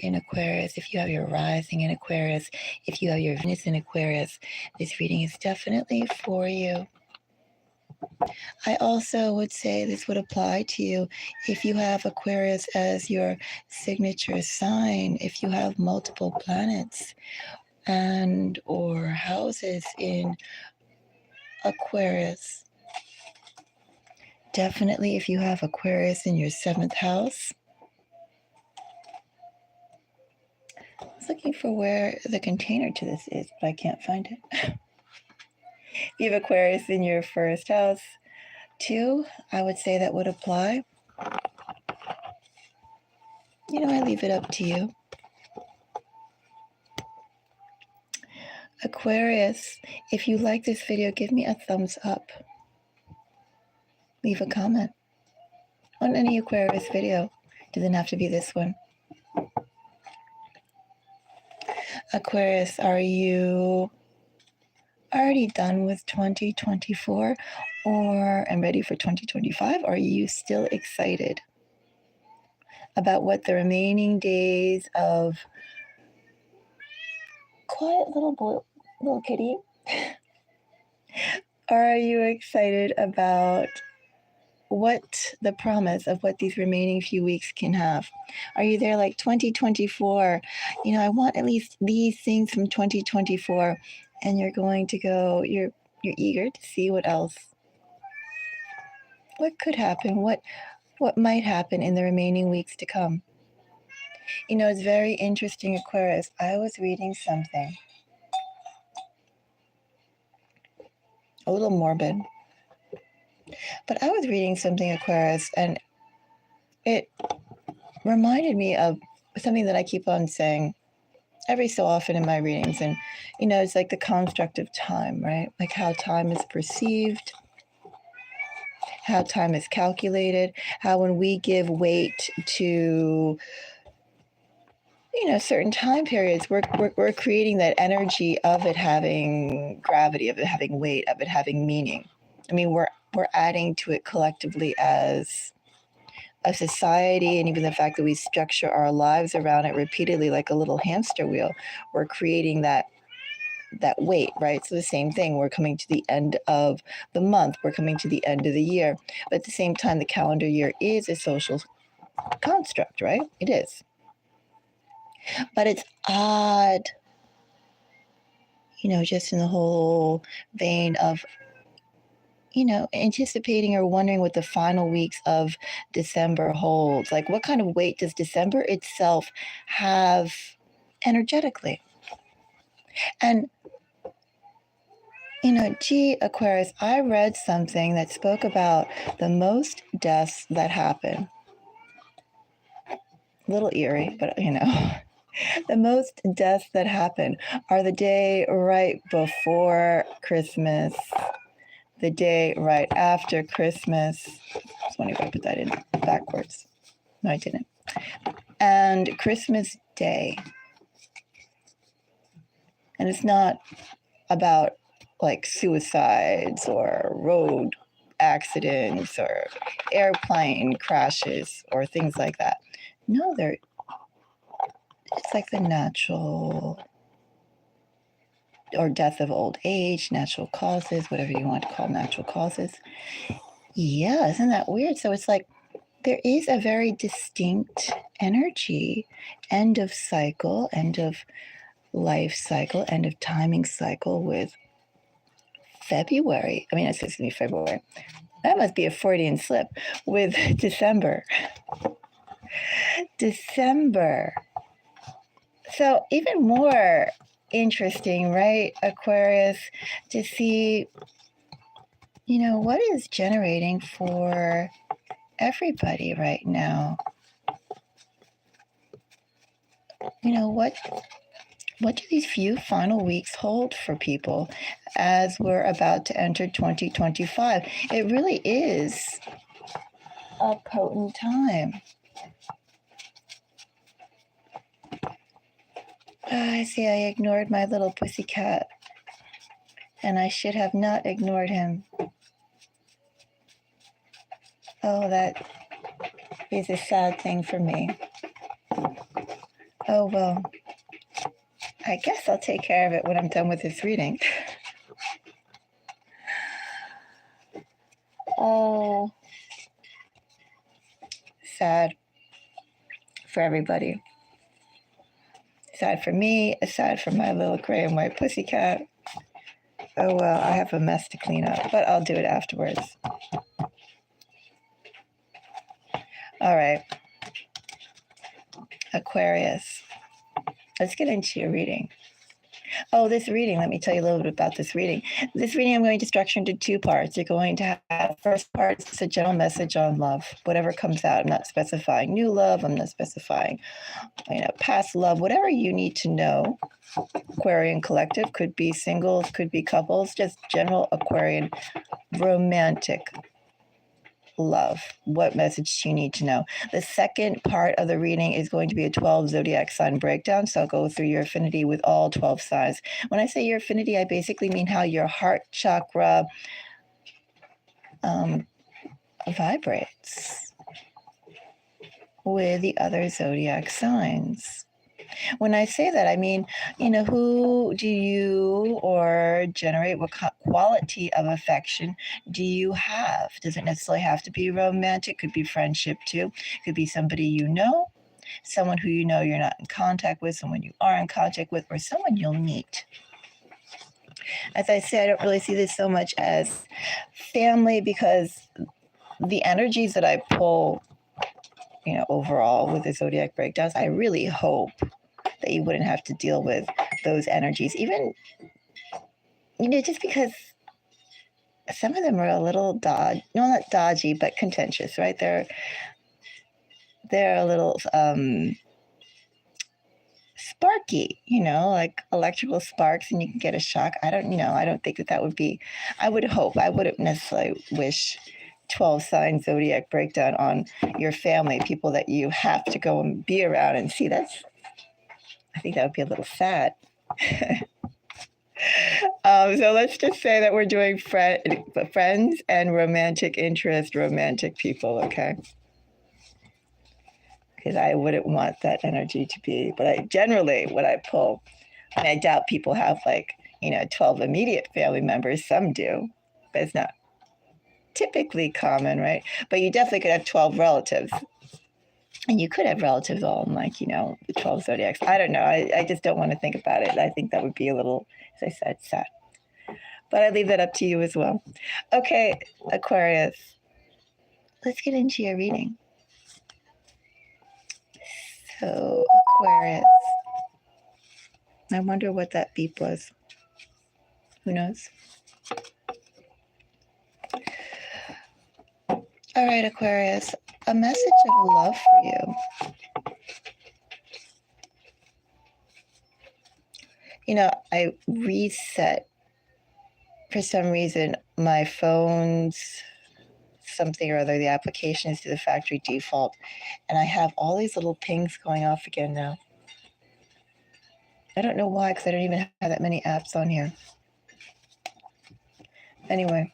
in Aquarius, if you have your rising in Aquarius, if you have your Venus in Aquarius, this reading is definitely for you. I also would say this would apply to you if you have Aquarius as your signature sign, if you have multiple planets and or houses in Aquarius. Definitely if you have Aquarius in your 7th house. I was looking for where the container to this is, but I can't find it. If you have Aquarius in your 1st house, too, I would say that would apply. I leave it up to you. Aquarius, if you like this video, give me a thumbs up. Leave a comment on any Aquarius video. Doesn't have to be this one. Aquarius, are you already done with 2024 and ready for 2025? Are you still excited about what the remaining days of quiet little kitty? Are you excited about what the promise of what these remaining few weeks can have? Are you there like 2024? I want at least these things from 2024, and you're going to go, you're eager to see what else, what could happen, what might happen in the remaining weeks to come. It's very interesting, Aquarius. I was reading something a little morbid, but I was reading something, Aquarius, and it reminded me of something that I keep on saying every so often in my readings. And, it's like the construct of time, right? Like how time is perceived, how time is calculated, how when we give weight to, certain time periods, we're creating that energy of it having gravity, of it having weight, of it having meaning. We're adding to it collectively as a society, and even the fact that we structure our lives around it repeatedly like a little hamster wheel. We're creating that weight, right? So the same thing, we're coming to the end of the month, we're coming to the end of the year, but at the same time, the calendar year is a social construct, right? It is. But it's odd, just in the whole vein of anticipating or wondering what the final weeks of December holds. Like, what kind of weight does December itself have energetically? And, Aquarius, I read something that spoke about the most deaths that happen. A little eerie, but, the most deaths that happen are the day right before Christmas, the day right after Christmas. I was wondering if I put that in backwards. No, I didn't. And Christmas Day. And it's not about like suicides or road accidents or airplane crashes or things like that. No, it's like the natural or death of old age, natural causes, whatever you want to call natural causes. Yeah, isn't that weird? So it's like there is a very distinct energy, end of cycle, end of life cycle, end of timing cycle with February. It's going to be February. That must be a Freudian slip with December. December. So even more interesting, right, Aquarius, to see, what is generating for everybody right now. What do these few final weeks hold for people as we're about to enter 2025? It really is a potent time. I see I ignored my little pussycat, and I should have not ignored him. Oh, that is a sad thing for me. Oh, well, I guess I'll take care of it when I'm done with this reading. Oh, sad for everybody. Sad for me, sad for my little gray and white pussycat. Oh, well, I have a mess to clean up, but I'll do it afterwards. All right. Aquarius. Let's get into your reading. Oh, this reading, let me tell you a little bit about this reading. This reading I'm going to structure into two parts. You're going to have, first part is a general message on love. Whatever comes out, I'm not specifying new love, I'm not specifying past love, whatever you need to know. Aquarian collective, could be singles, could be couples, just general Aquarian romantic love. What message do you need to know? The second part of the reading is going to be a 12 zodiac sign breakdown. So I'll go through your affinity with all 12 signs. When I say your affinity, I basically mean how your heart chakra vibrates with the other zodiac signs. When I say that, I mean, who do you or generate, what quality of affection do you have? Doesn't necessarily have to be romantic, could be friendship too. Could be somebody you know, someone who you know you're not in contact with, someone you are in contact with, or someone you'll meet. As I say, I don't really see this so much as family because the energies that I pull, overall with the zodiac breakdowns, I really hope that you wouldn't have to deal with those energies, even, just because some of them are a little not dodgy, but contentious, right? They're a little sparky, like electrical sparks, and you can get a shock. I don't think that would be, I wouldn't necessarily wish 12 sign zodiac breakdown on your family, people that you have to go and be around and see. I think that would be a little sad. So let's just say that we're doing friends and romantic interest, romantic people, okay? Because I wouldn't want that energy to be, but generally what I pull, and I doubt people have 12 immediate family members. Some do, but it's not typically common, right? But you definitely could have 12 relatives. And you could have relatives all in the 12 zodiacs. I don't know. I just don't want to think about it. I think that would be a little, as I said, sad. But I leave that up to you as well. Okay, Aquarius. Let's get into your reading. So, Aquarius. I wonder what that beep was. Who knows? All right, Aquarius. A message of love for you. I reset, for some reason, my phone's something or other, the application is to the factory default, and I have all these little pings going off again now. I don't know why, because I don't even have that many apps on here. Anyway,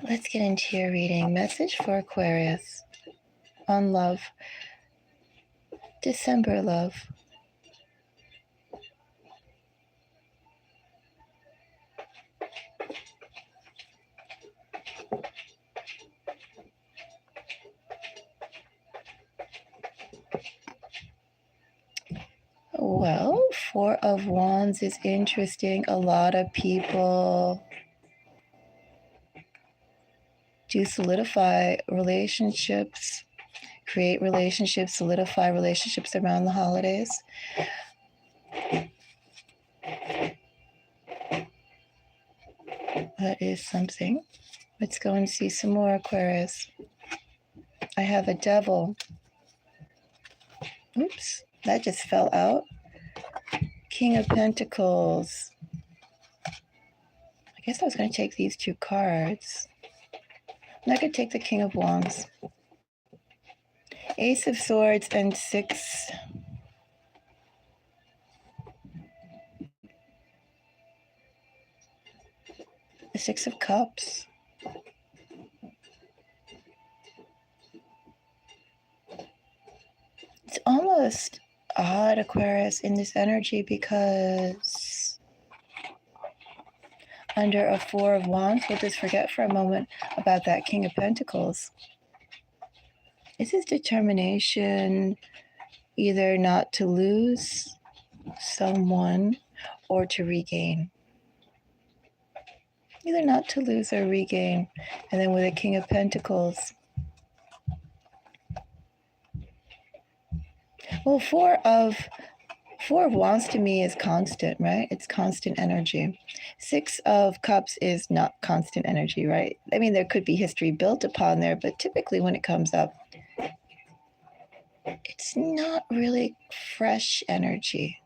let's get into your reading. Message for Aquarius on love. December love. Well, Four of Wands is interesting. A lot of people do solidify relationships, create relationships, solidify relationships around the holidays. That is something. Let's go and see some more, Aquarius. I have a devil. Oops, that just fell out. King of Pentacles. I guess I was going to take these two cards. And I could take the King of Wands. Ace of Swords and Six. The Six of Cups. almost odd, Aquarius, in this energy, because under a Four of Wands, we'll just forget for a moment about that King of Pentacles. Is his determination either not to lose someone or to regain? Either not to lose or regain. And then with a King of Pentacles, well, Four of Wands to me is constant, right? It's constant energy. Six of Cups is not constant energy, right? I mean, there could be history built upon there, but typically when it comes up, it's not really fresh energy.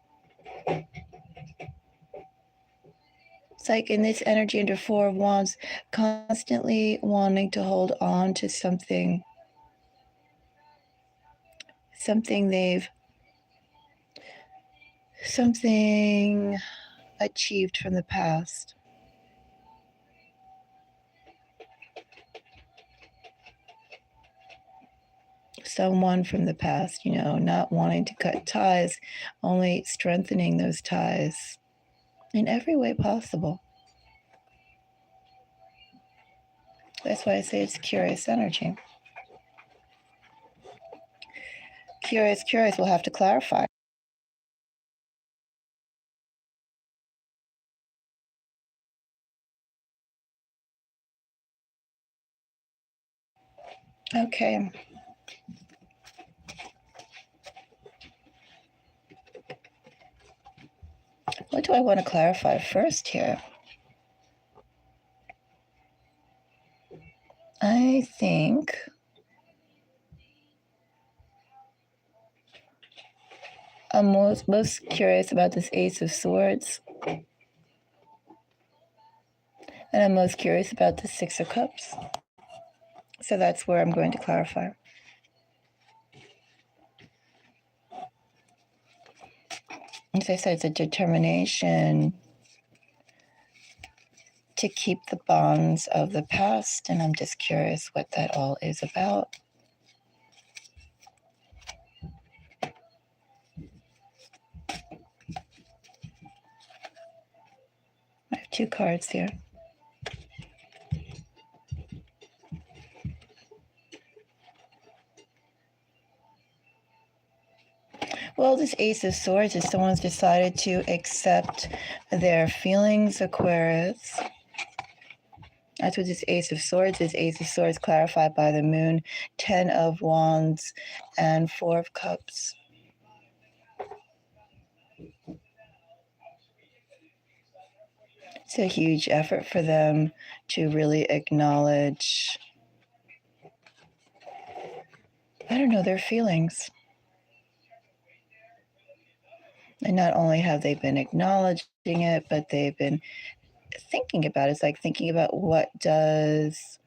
It's like in this energy under Four of Wands, constantly wanting to hold on to something achieved from the past. Someone from the past, not wanting to cut ties, only strengthening those ties in every way possible. That's why I say it's curious energy. Curious, we'll have to clarify. Okay. What do I want to clarify first here? I think I'm most curious about this Ace of Swords. And I'm most curious about the Six of Cups. So that's where I'm going to clarify. As I said, it's a determination to keep the bonds of the past, and I'm just curious what that all is about. I have two cards here. Well, this Ace of Swords is someone's decided to accept their feelings, Aquarius. That's what this Ace of Swords is. Ace of Swords clarified by the Moon, 10 of Wands, and 4 of Cups. It's a huge effort for them to really acknowledge, their feelings. And not only have they been acknowledging it, but they've been thinking about it. It's like thinking about what does,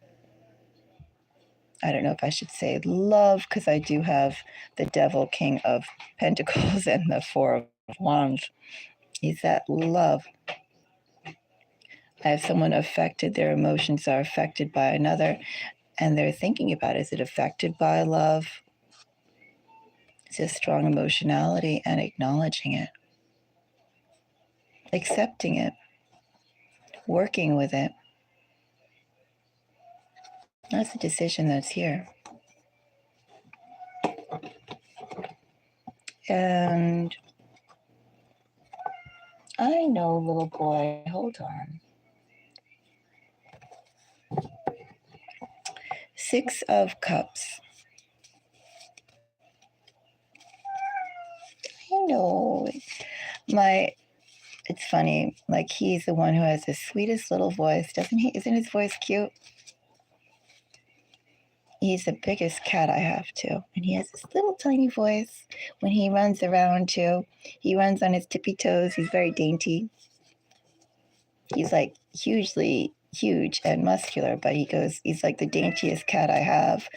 I don't know if I should say love, because I do have the Devil, King of Pentacles, and the Four of Wands. Is that love? I have someone affected, their emotions are affected by another, and they're thinking about, is it affected by love? It's a strong emotionality, and acknowledging it, accepting it, working with it. That's the decision that's here. And I know, little boy, hold on. Six of Cups. I know. It's funny, like he's the one who has the sweetest little voice, doesn't he? Isn't his voice cute? He's the biggest cat I have too. And he has this little tiny voice when he runs around too. He runs on his tippy toes. He's very dainty. He's like hugely huge and muscular, but he's like the daintiest cat I have,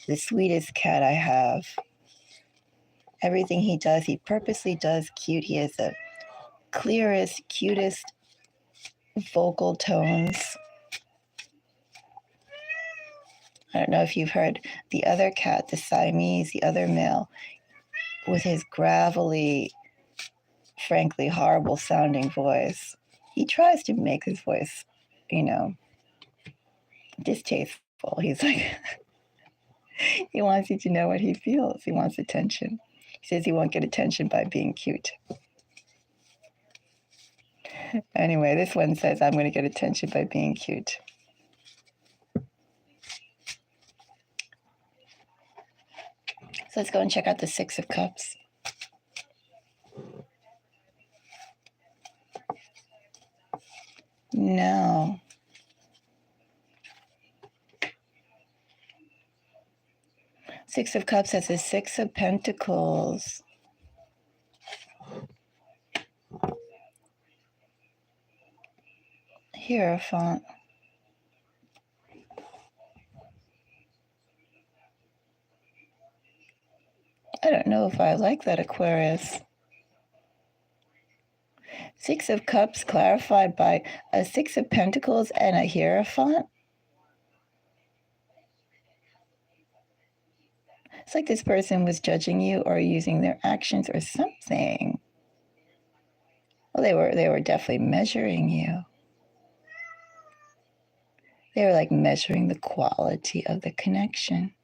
the sweetest cat I have. Everything he does, he purposely does cute. He has the clearest, cutest vocal tones. I don't know if you've heard the other cat, the Siamese, the other male. with his gravelly, frankly horrible sounding voice. He tries to make his voice, distasteful. He's like, he wants you to know what he feels. He wants attention. He says he won't get attention by being cute. Anyway, this one says, I'm going to get attention by being cute. So let's go and check out the Six of Cups. No. Six of Cups has the Six of Pentacles. Hierophant. I don't know if I like that, Aquarius. Six of Cups clarified by a Six of Pentacles and a Hierophant. It's like this person was judging you or using their actions or something. Well, they were definitely measuring you. They were like measuring the quality of the connection.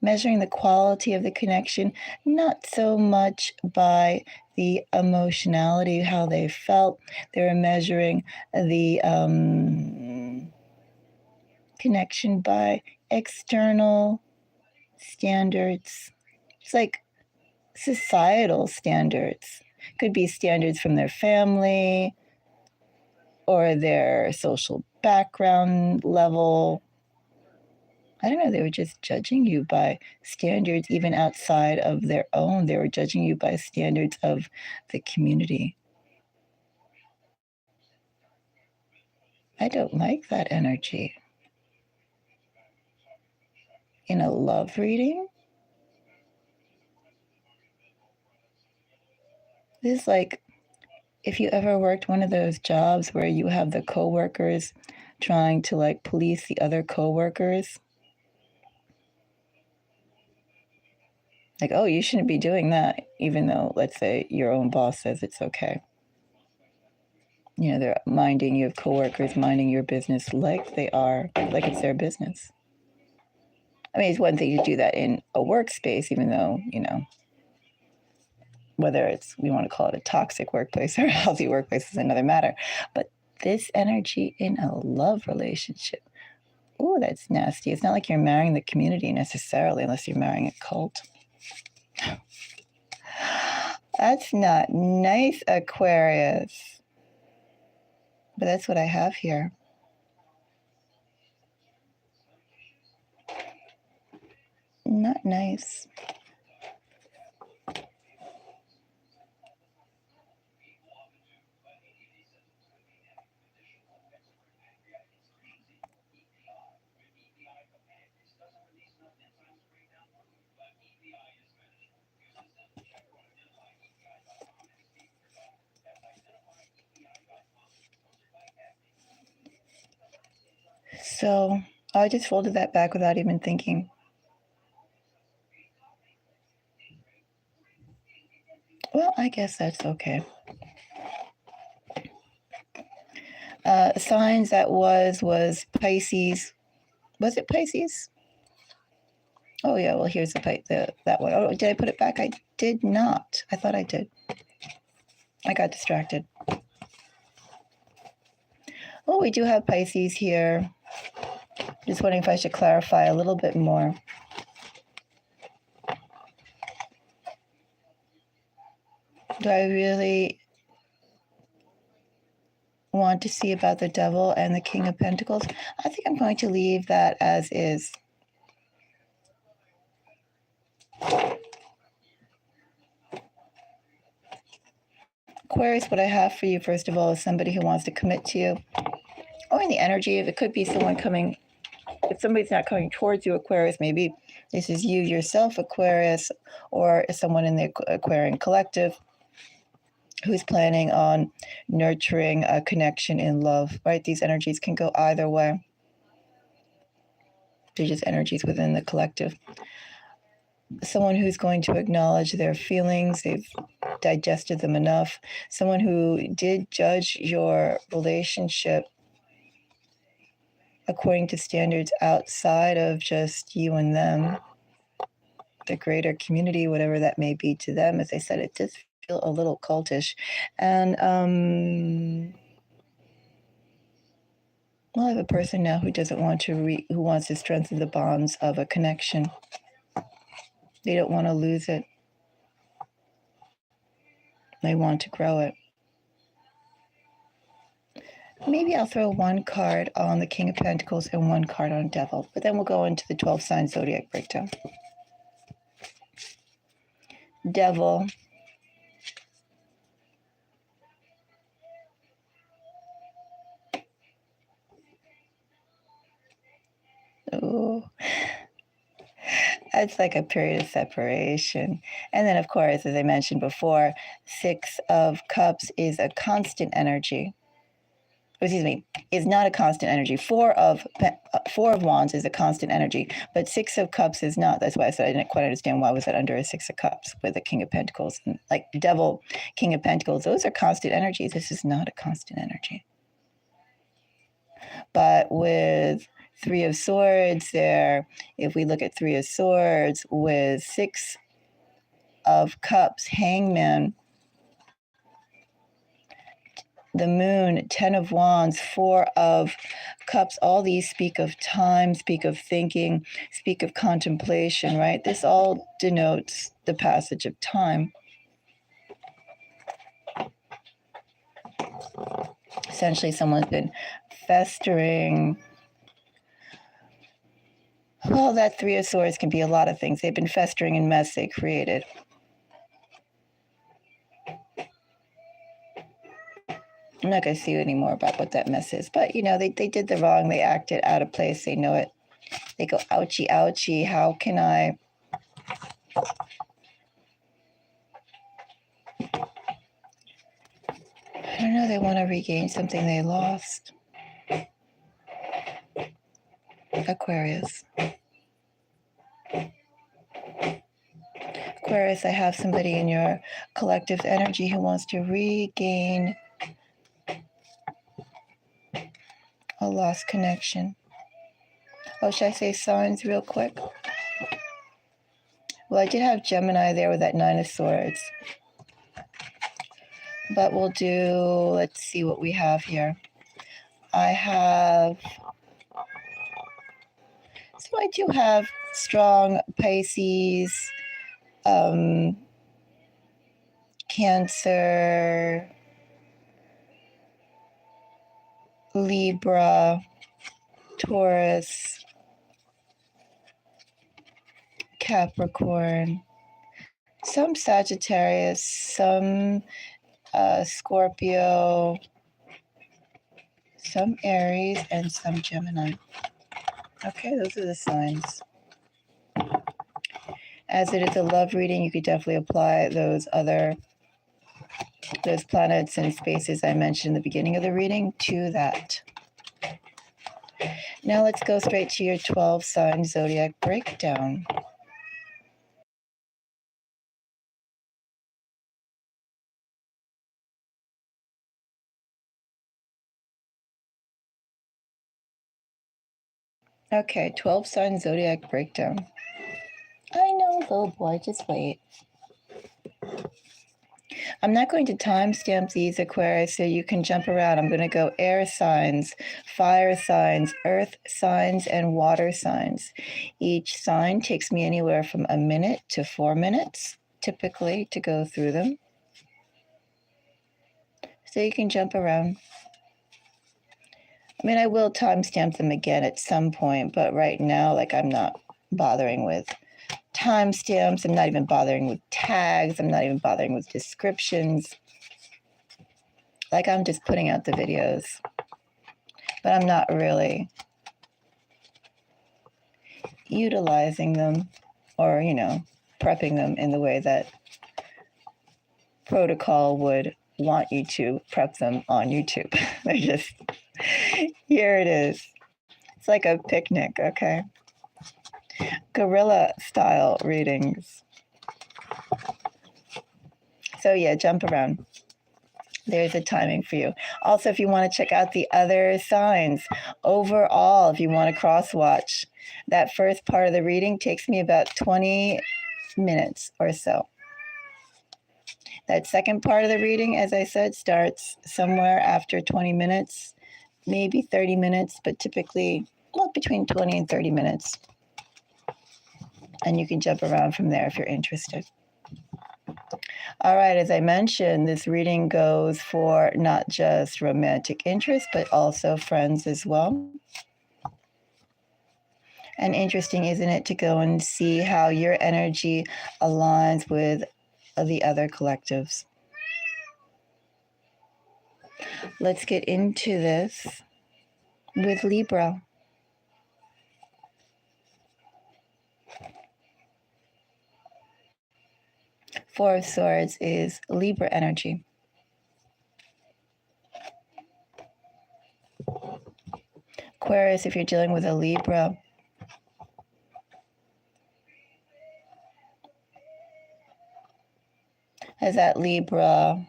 Measuring the quality of the connection, not so much by the emotionality, how they felt. They were measuring the connection by external standards. It's like societal standards. Could be standards from their family or their social background level. I don't know, they were just judging you by standards even outside of their own. They were judging you by standards of the community. I don't like that energy. In a love reading, this is like if you ever worked one of those jobs where you have the coworkers trying to like police the other coworkers. Like, oh, you shouldn't be doing that, even though, let's say, your own boss says it's okay. They're minding, you have coworkers minding your business like they are, like it's their business. I mean, it's one thing to do that in a workspace, even though, whether it's, we want to call it a toxic workplace or a healthy workplace is another matter. But this energy in a love relationship, oh, that's nasty. It's not like you're marrying the community necessarily, unless you're marrying a cult. That's not nice, Aquarius. But that's what I have here. Not nice. So I just folded that back without even thinking. Well, I guess that's okay. Signs that was Pisces. Was it Pisces? Oh yeah, well here's that one. Oh, did I put it back? I did not. I thought I did. I got distracted. Oh, we do have Pisces here. Just wondering if I should clarify a little bit more. Do I really want to see about the Devil and the King of Pentacles? I think I'm going to leave that as is. Aquarius, what I have for you, first of all, is somebody who wants to commit to you. Or in the energy, if it could be someone coming, if somebody's not coming towards you, Aquarius, maybe this is you yourself, Aquarius, or someone in the Aquarian collective who's planning on nurturing a connection in love, right? These energies can go either way. They're just energies within the collective. someone who's going to acknowledge their feelings, they've digested them enough, someone who did judge your relationship according to standards outside of just you and them, the greater community, whatever that may be to them. As I said, it does feel a little cultish. And well, I have a person now who doesn't want to who wants to strengthen the bonds of a connection. They don't want to lose it. They want to grow it. Maybe I'll throw one card on the King of Pentacles and one card on Devil, but then we'll go into the 12 sign zodiac breakdown. Devil. Oh, it's like a period of separation. And then, of course, as I mentioned before, 6 of Cups is a constant energy. Excuse me, is not a constant energy. 4 of Wands is a constant energy, but 6 of Cups is not. That's why I said I didn't quite understand why was that under a 6 of Cups with the King of Pentacles. And like Devil, King of Pentacles, those are constant energies. This is not a constant energy. But with 3 of Swords there, if we look at 3 of Swords with 6 of Cups, Hangman, the Moon, 10 of Wands, 4 of Cups, all these speak of time, speak of thinking, speak of contemplation, right? This all denotes the passage of time. Essentially, someone's been festering. Well, that 3 of Swords can be a lot of things. They've been festering in mess they created. I'm not going to see any more about what that mess is. But, you know, they did the wrong. They acted out of place. They know it. They go, ouchie, ouchie. How can I... I don't know. They want to regain something they lost. Aquarius. Aquarius, I have somebody in your collective energy who wants to regain a lost connection. Oh, should I say signs real quick? Well, I did have Gemini there with that 9 of Swords. But we'll do, let's see what we have here. I have, so I do have strong Pisces, Cancer, Libra, Taurus, Capricorn, some Sagittarius, some Scorpio, some Aries, and some Gemini. Okay, those are the signs. As it is a love reading, you could definitely apply those planets and spaces I mentioned in the beginning of the reading to that. Now let's go straight to your 12 sign zodiac breakdown. Okay, 12 sign zodiac breakdown. I know, little boy, just wait. I'm not going to timestamp these, Aquarius, so you can jump around. I'm going to go air signs, fire signs, earth signs, and water signs. Each sign takes me anywhere from a minute to 4 minutes, typically, to go through them. So you can jump around. I mean, I will timestamp them again at some point, but right now, like, I'm not bothering with timestamps. I'm not even bothering with tags. I'm not even bothering with descriptions. Like, I'm just putting out the videos, but I'm not really utilizing them or, you know, prepping them in the way that protocol would want you to prep them on YouTube. They're just, here it is. It's like a picnic, okay? Guerrilla style readings. So yeah, jump around. There's a timing for you. Also, if you want to check out the other signs, overall, if you want to cross watch, that first part of the reading takes me about 20 minutes or so. That second part of the reading, as I said, starts somewhere after 20 minutes, maybe 30 minutes, but typically between 20 and 30 minutes. And you can jump around from there if you're interested. All right, as I mentioned, this reading goes for not just romantic interest, but also friends as well. And interesting, isn't it, to go and see how your energy aligns with the other collectives. Let's get into this with Libra. Four of Swords is Libra energy. Aquarius, if you're dealing with a Libra, has that Libra,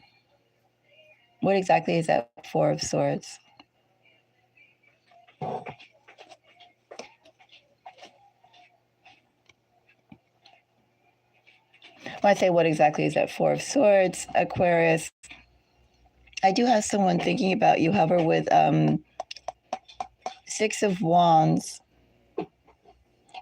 what exactly is that Four of Swords? When I say what exactly is that Four of Swords, Aquarius, I do have someone thinking about you. However, with Six of Wands,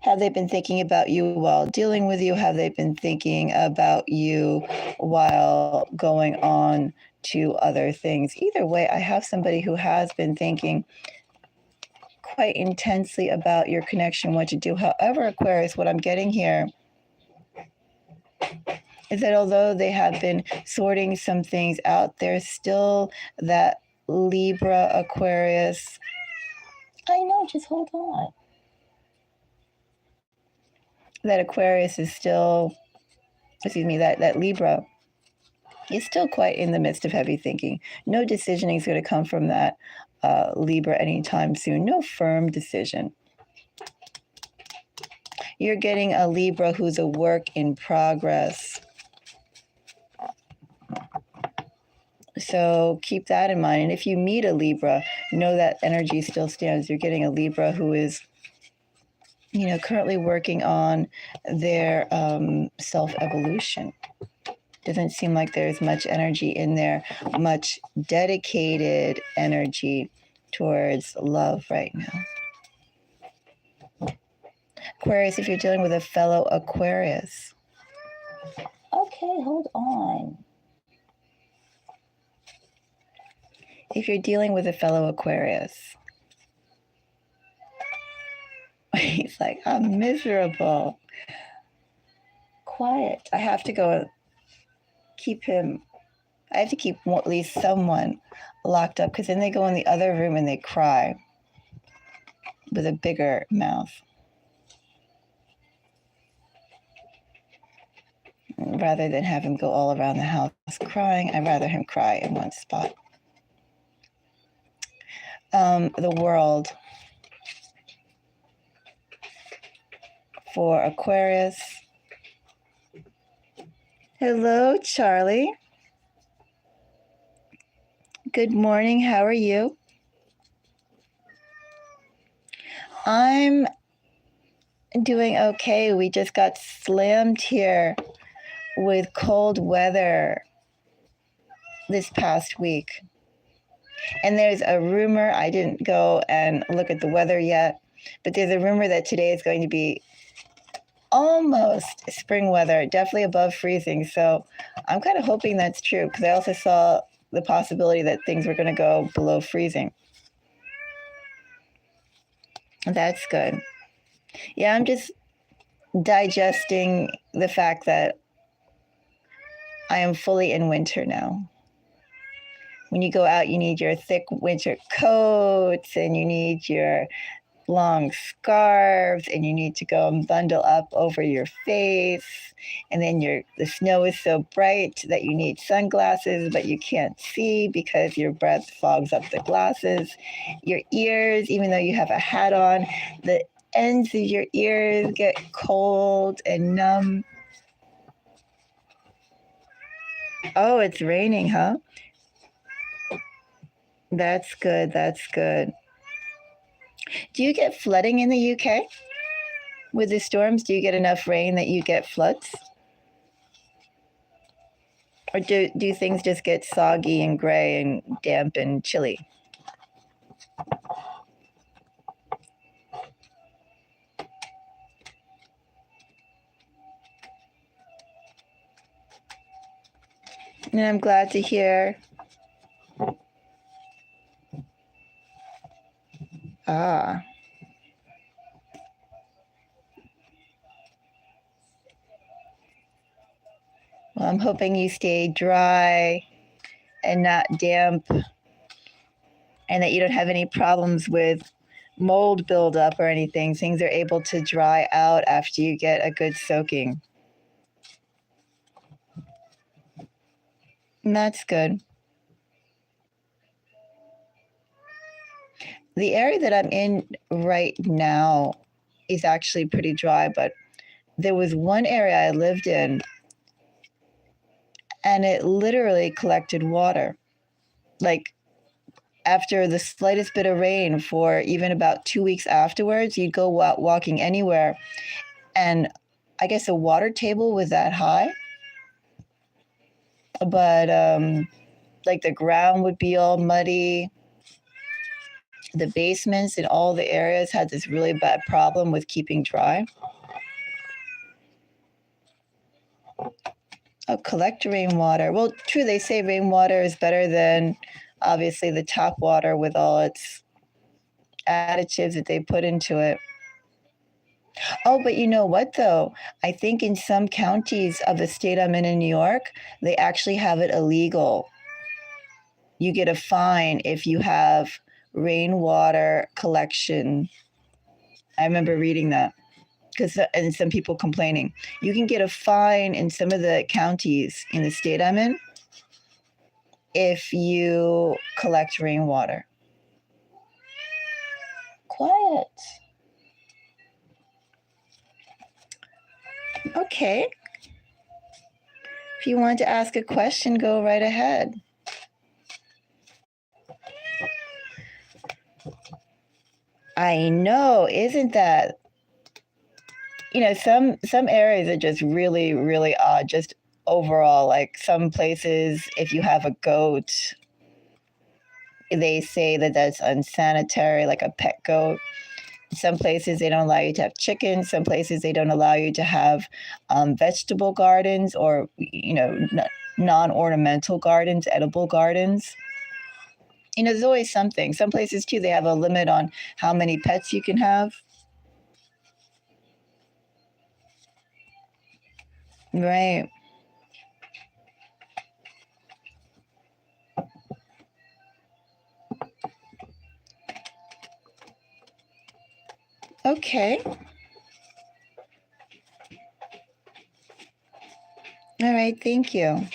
have they been thinking about you while dealing with you? Have they been thinking about you while going on to other things? Either way, I have somebody who has been thinking quite intensely about your connection, what to do. However, Aquarius, what I'm getting here is that although they have been sorting some things out, there's still that Libra, Aquarius. I know, just hold on. That Aquarius is still, that Libra is still quite in the midst of heavy thinking. No decisioning is going to come from that Libra anytime soon. No firm decision. You're getting a Libra who's a work in progress. So keep that in mind. And if you meet a Libra, know that energy still stands. You're getting a Libra who is, currently working on their self-evolution. Doesn't seem like there's much energy in there, much dedicated energy towards love right now. Aquarius, if you're dealing with a fellow Aquarius. Okay, hold on. If you're dealing with a fellow Aquarius, he's like, I'm miserable. Quiet. I have to go keep him. I have to keep at least someone locked up, because then they go in the other room and they cry with a bigger mouth. Rather than have him go all around the house crying, I'd rather him cry in one spot. The World for Aquarius. Hello, Charlie. Good morning. How are you? I'm doing okay. We just got slammed here with cold weather this past week. And there's a rumor, I didn't go and look at the weather yet, but there's a rumor that today is going to be almost spring weather, definitely above freezing. So I'm kind of hoping that's true, because I also saw the possibility that things were going to go below freezing. That's good. Yeah, I'm just digesting the fact that I am fully in winter now. When you go out, you need your thick winter coats, and you need your long scarves, and you need to go and bundle up over your face. And then the snow is so bright that you need sunglasses, but you can't see because your breath fogs up the glasses. Your ears, even though you have a hat on, the ends of your ears get cold and numb. Oh, it's raining, huh? That's good. That's good. Do you get flooding in the UK with the storms? Do you get enough rain that you get floods? Or do things just get soggy and gray and damp and chilly? And I'm glad to hear. Ah. Well, I'm hoping you stay dry and not damp, and that you don't have any problems with mold buildup or anything. Things are able to dry out after you get a good soaking. And that's good. The area that I'm in right now is actually pretty dry, but there was one area I lived in and it literally collected water. Like after the slightest bit of rain for even about 2 weeks afterwards, you'd go walking anywhere and I guess the water table was that high, but like the ground would be all muddy. The basements in all the areas had this really bad problem with keeping dry. Oh, collect rainwater. Well, true, they say rainwater is better than obviously the tap water with all its additives that they put into it. Oh, but you know what though? I think in some counties of the state I'm in New York, they actually have it illegal. You get a fine if you have rainwater collection. I remember reading that and some people complaining. You can get a fine in some of the counties in the state I'm in if you collect rainwater. Quiet. Okay. If you want to ask a question, go right ahead. I know, isn't that? You know, some areas are just really, really odd. Just overall, like some places, if you have a goat, they say that that's unsanitary, like a pet goat. Some places they don't allow you to have chickens. Some places they don't allow you to have vegetable gardens or, you know, non-ornamental gardens, edible gardens. You know, there's always something. Some places too, they have a limit on how many pets you can have. Right. Okay. All right. Thank you.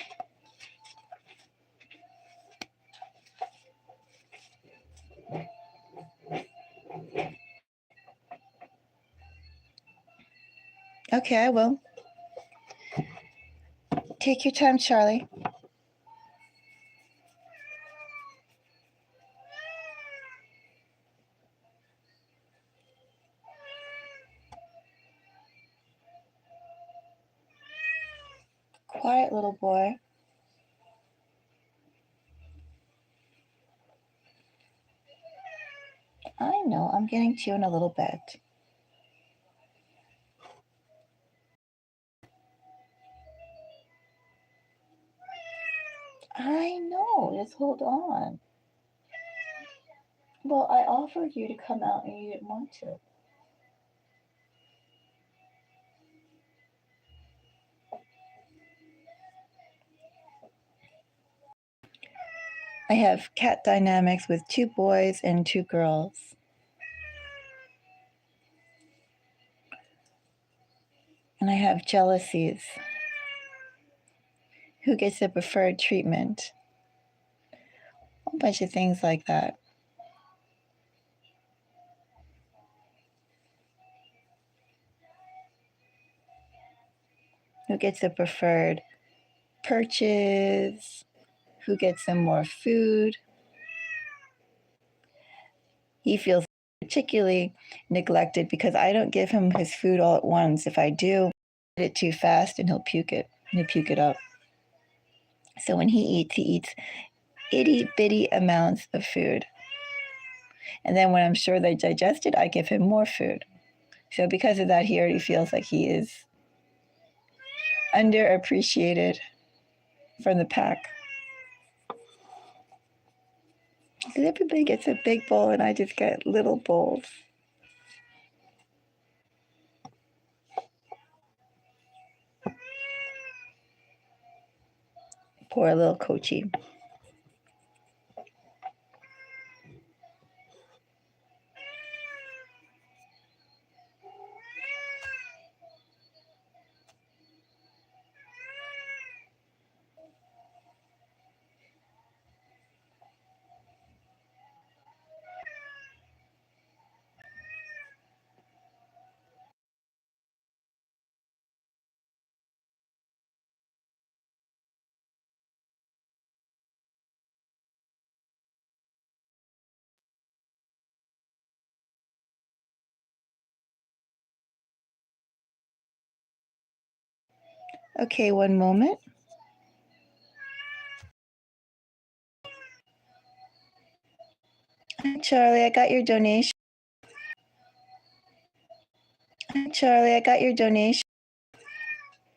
Okay, I will. Take your time, Charlie. Quiet little boy. I know, I'm getting to you in a little bit. I know, just hold on. Well, I offered you to come out and you didn't want to. I have cat dynamics with 2 boys and 2 girls. And I have jealousies. Who gets the preferred treatment? A whole bunch of things like that. Who gets a preferred purchase? Who gets some more food? He feels particularly neglected because I don't give him his food all at once. If I do, I eat it too fast and he'll puke it. He'll puke it up. So when he eats itty bitty amounts of food. And then when I'm sure they digest it, I give him more food. So because of that, he already feels like he is underappreciated from the pack. Because everybody gets a big bowl and I just get little bowls. Poor little Kochi. Okay, one moment. Hi, Charlie, I got your donation. Hi, Charlie, I got your donation.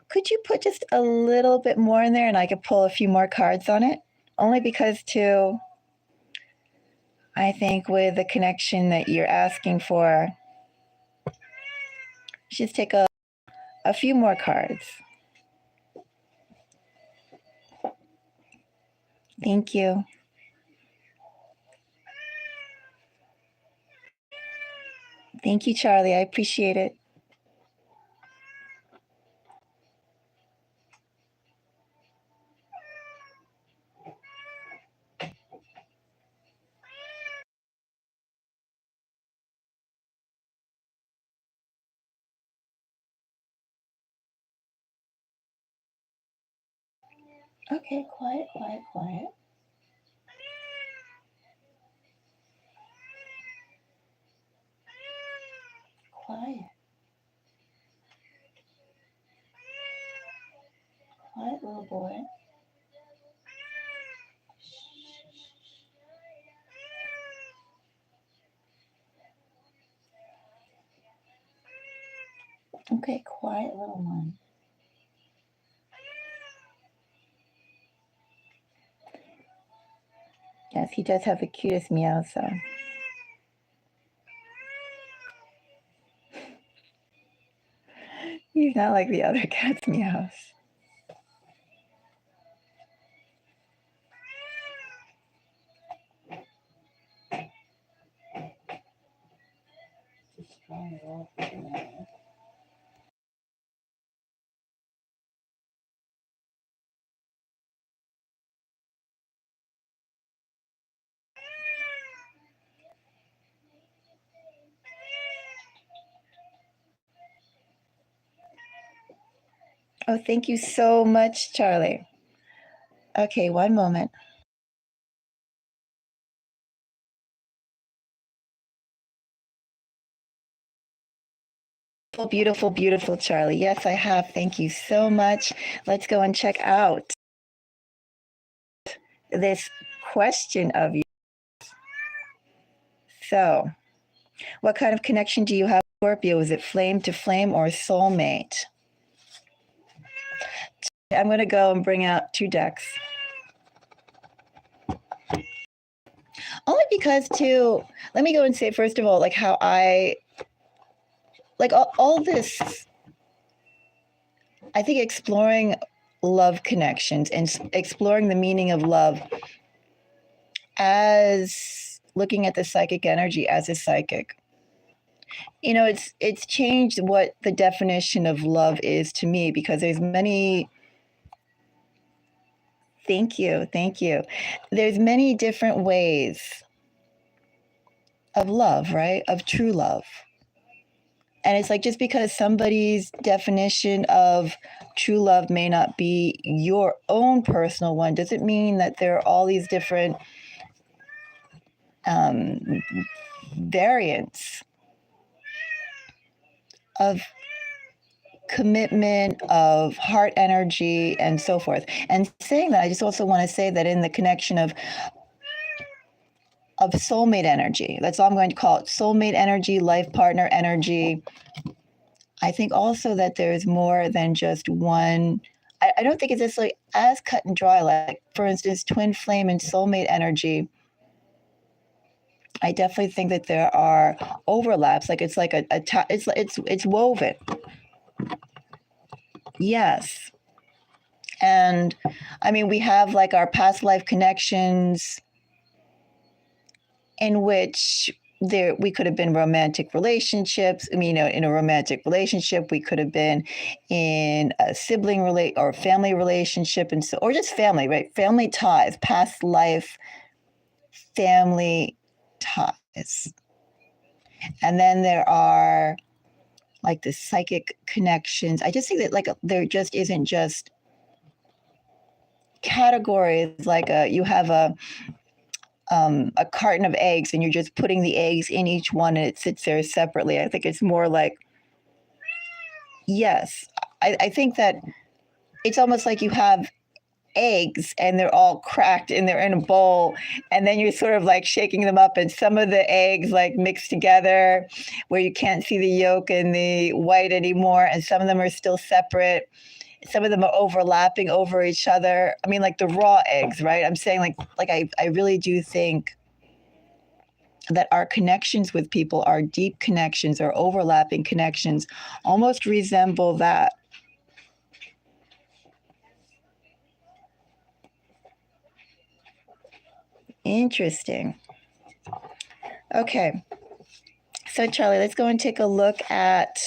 Could you put just a little bit more in there and I could pull a few more cards on it? Only because, too, I think with the connection that you're asking for, just take a few more cards. Thank you. Thank you, Charlie. I appreciate it. Okay, quiet, quiet, quiet. Quiet. Quiet, little boy. Okay, quiet, little one. Yes, he does have the cutest meow, so. He's not like the other cat's meows. Oh, thank you so much, Charlie. Okay, one moment. Beautiful, beautiful, Charlie. Yes, I have. Thank you so much. Let's go and check out this question of you. So, what kind of connection do you have with Scorpio? Is it flame to flame or soulmate? I'm going to go and bring out 2 decks. Only because, too, let me go and say, first of all, like how I, like all this, I think exploring love connections and exploring the meaning of love as looking at the psychic energy as a psychic. You know, it's changed what the definition of love is to me because there's many. Thank you. There's many different ways of love, right? Of true love. And it's like, just because somebody's definition of true love may not be your own personal one, doesn't mean that there are all these different variants of commitment, of heart energy, and so forth. And saying that, I just also want to say that in the connection of soulmate energy, that's all I'm going to call it, soulmate energy, life partner energy, I think also that there's more than just one. I don't think it's necessarily as cut and dry. Like, for instance, twin flame and soulmate energy, I definitely think that there are overlaps. Like, it's like it's woven. Yes. And I mean, we have like our past life connections in which we could have been romantic relationships. I mean, in a romantic relationship, we could have been in a sibling or family relationship, and so, or just family, right? Family ties, past life family ties. And then there are like the psychic connections. I just think that like there just isn't just categories. Like you have a carton of eggs and you're just putting the eggs in each one and it sits there separately. I think it's more like, yes, I think that it's almost like you have eggs and they're all cracked and they're in a bowl, and then you're sort of like shaking them up, and some of the eggs like mixed together where you can't see the yolk and the white anymore, and some of them are still separate. Some of them are overlapping over each other. I mean, like the raw eggs, right? I'm saying like I really do think that our connections with people, our deep connections, our overlapping connections, almost resemble that. Interesting. Okay. So, Charlie, let's go and take a look at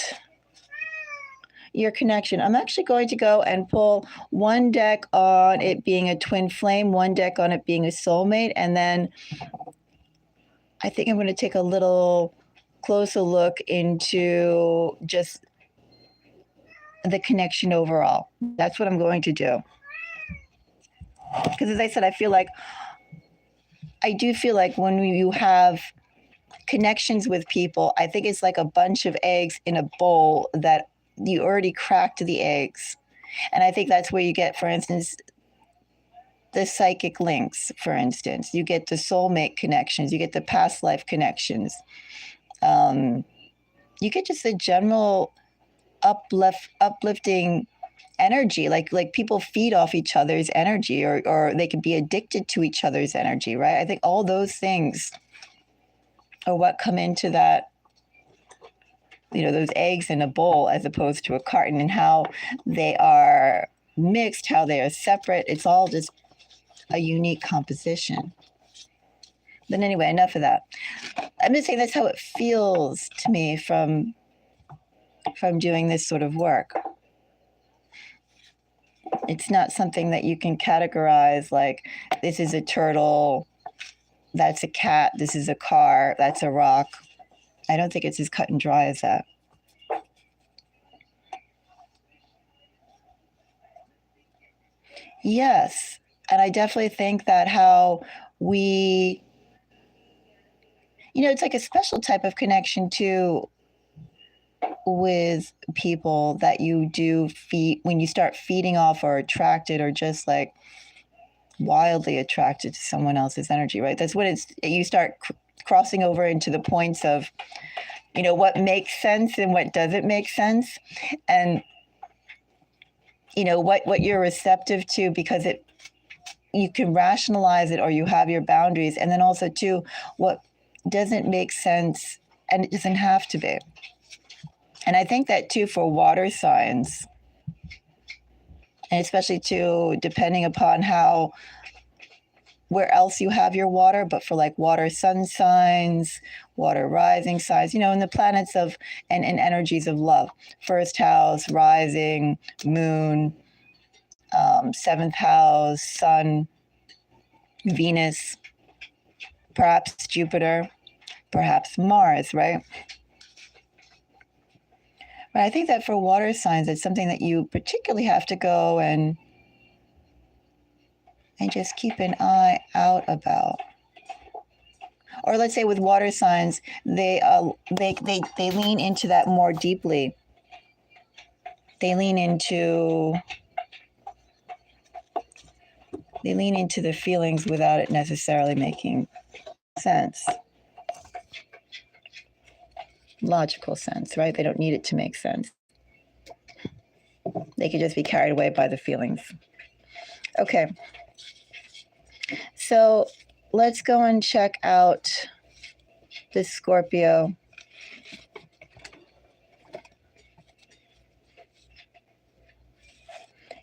your connection. I'm actually going to go and pull one deck on it being a twin flame, one deck on it being a soulmate, and then I think I'm going to take a little closer look into just the connection overall. That's what I'm going to do. Because as I said, I do feel like when you have connections with people, I think it's like a bunch of eggs in a bowl that you already cracked the eggs. And I think that's where you get, for instance, the psychic links, for instance. You get the soulmate connections, you get the past life connections. You get just a general uplifting energy, like people feed off each other's energy, or they can be addicted to each other's energy, right? I think all those things are what come into that, those eggs in a bowl as opposed to a carton, and how they are mixed, how they are separate. It's all just a unique composition. But anyway, enough of that. I'm just saying that's how it feels to me from doing this sort of work. It's not something that you can categorize like, this is a turtle, that's a cat, this is a car, that's a rock. I don't think it's as cut and dry as that. Yes. And I definitely think that how we, it's like a special type of connection too with people that you do feed when you start feeding off or attracted or just like wildly attracted to someone else's energy, right? That's when you start crossing over into the points of, what makes sense and what doesn't make sense. And, what you're receptive to, because you can rationalize it, or you have your boundaries. And then also too, what doesn't make sense, and it doesn't have to be. And I think that too for water signs, and especially too, depending upon where else you have your water, but for like water sun signs, water rising signs, in the planets of and energies of love, first house, rising, moon, seventh house, sun, Venus, perhaps Jupiter, perhaps Mars, right? But I think that for water signs, it's something that you particularly have to go and just keep an eye out about. Or let's say with water signs, they lean into that more deeply. They lean into the feelings without it necessarily making sense. Logical sense, right? They don't need it to make sense. They could just be carried away by the feelings. Okay. So let's go and check out this Scorpio.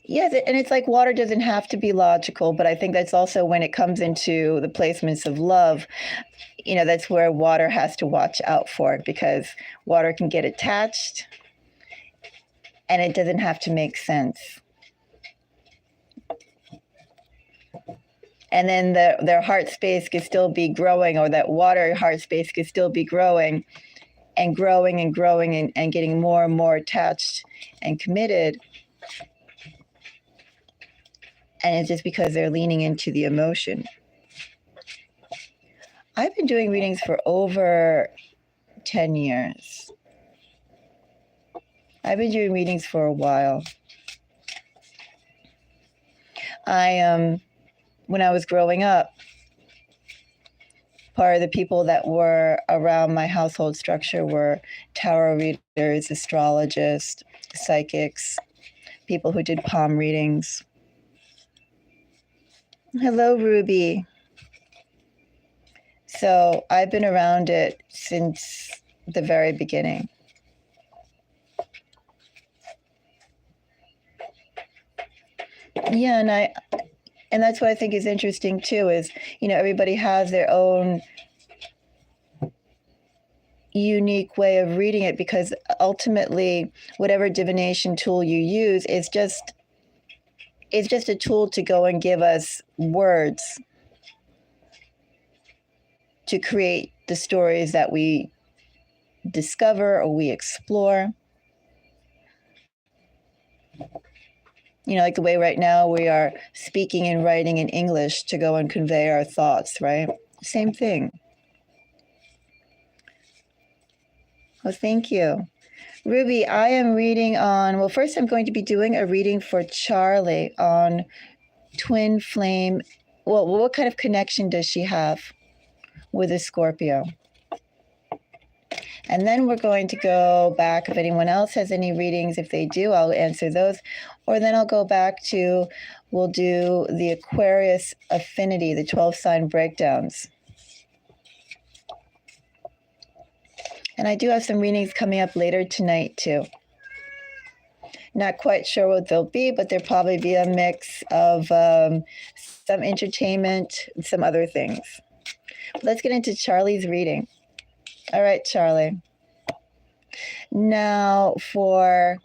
Yes, and it's like water doesn't have to be logical, but I think that's also when it comes into the placements of love, that's where water has to watch out for it, because water can get attached and it doesn't have to make sense. And then their heart space could still be growing, or that water heart space could still be growing and growing and growing and getting more and more attached and committed. And it's just because they're leaning into the emotion. I've been doing readings for over 10 years. I've been doing readings for a while. When I was growing up, part of the people that were around my household structure were tarot readers, astrologists, psychics, people who did palm readings. Hello, Ruby. So I've been around it since the very beginning. Yeah, and that's what I think is interesting too, is, everybody has their own unique way of reading it, because ultimately whatever divination tool you use is just a tool to go and give us words to create the stories that we discover or we explore. Like the way right now we are speaking and writing in English to go and convey our thoughts, right? Same thing. Well, thank you. Ruby, I am reading on, first I'm going to be doing a reading for Charlie on twin flame. Well, what kind of connection does she have with a Scorpio? And then we're going to go back. If anyone else has any readings, if they do, I'll answer those. Or then I'll go back to, we'll do the Aquarius affinity, the 12 sign breakdowns. And I do have some readings coming up later tonight too. Not quite sure what they'll be, but there'll probably be a mix of some entertainment and some other things. Let's get into Charlie's reading. All right, Charlie. Now for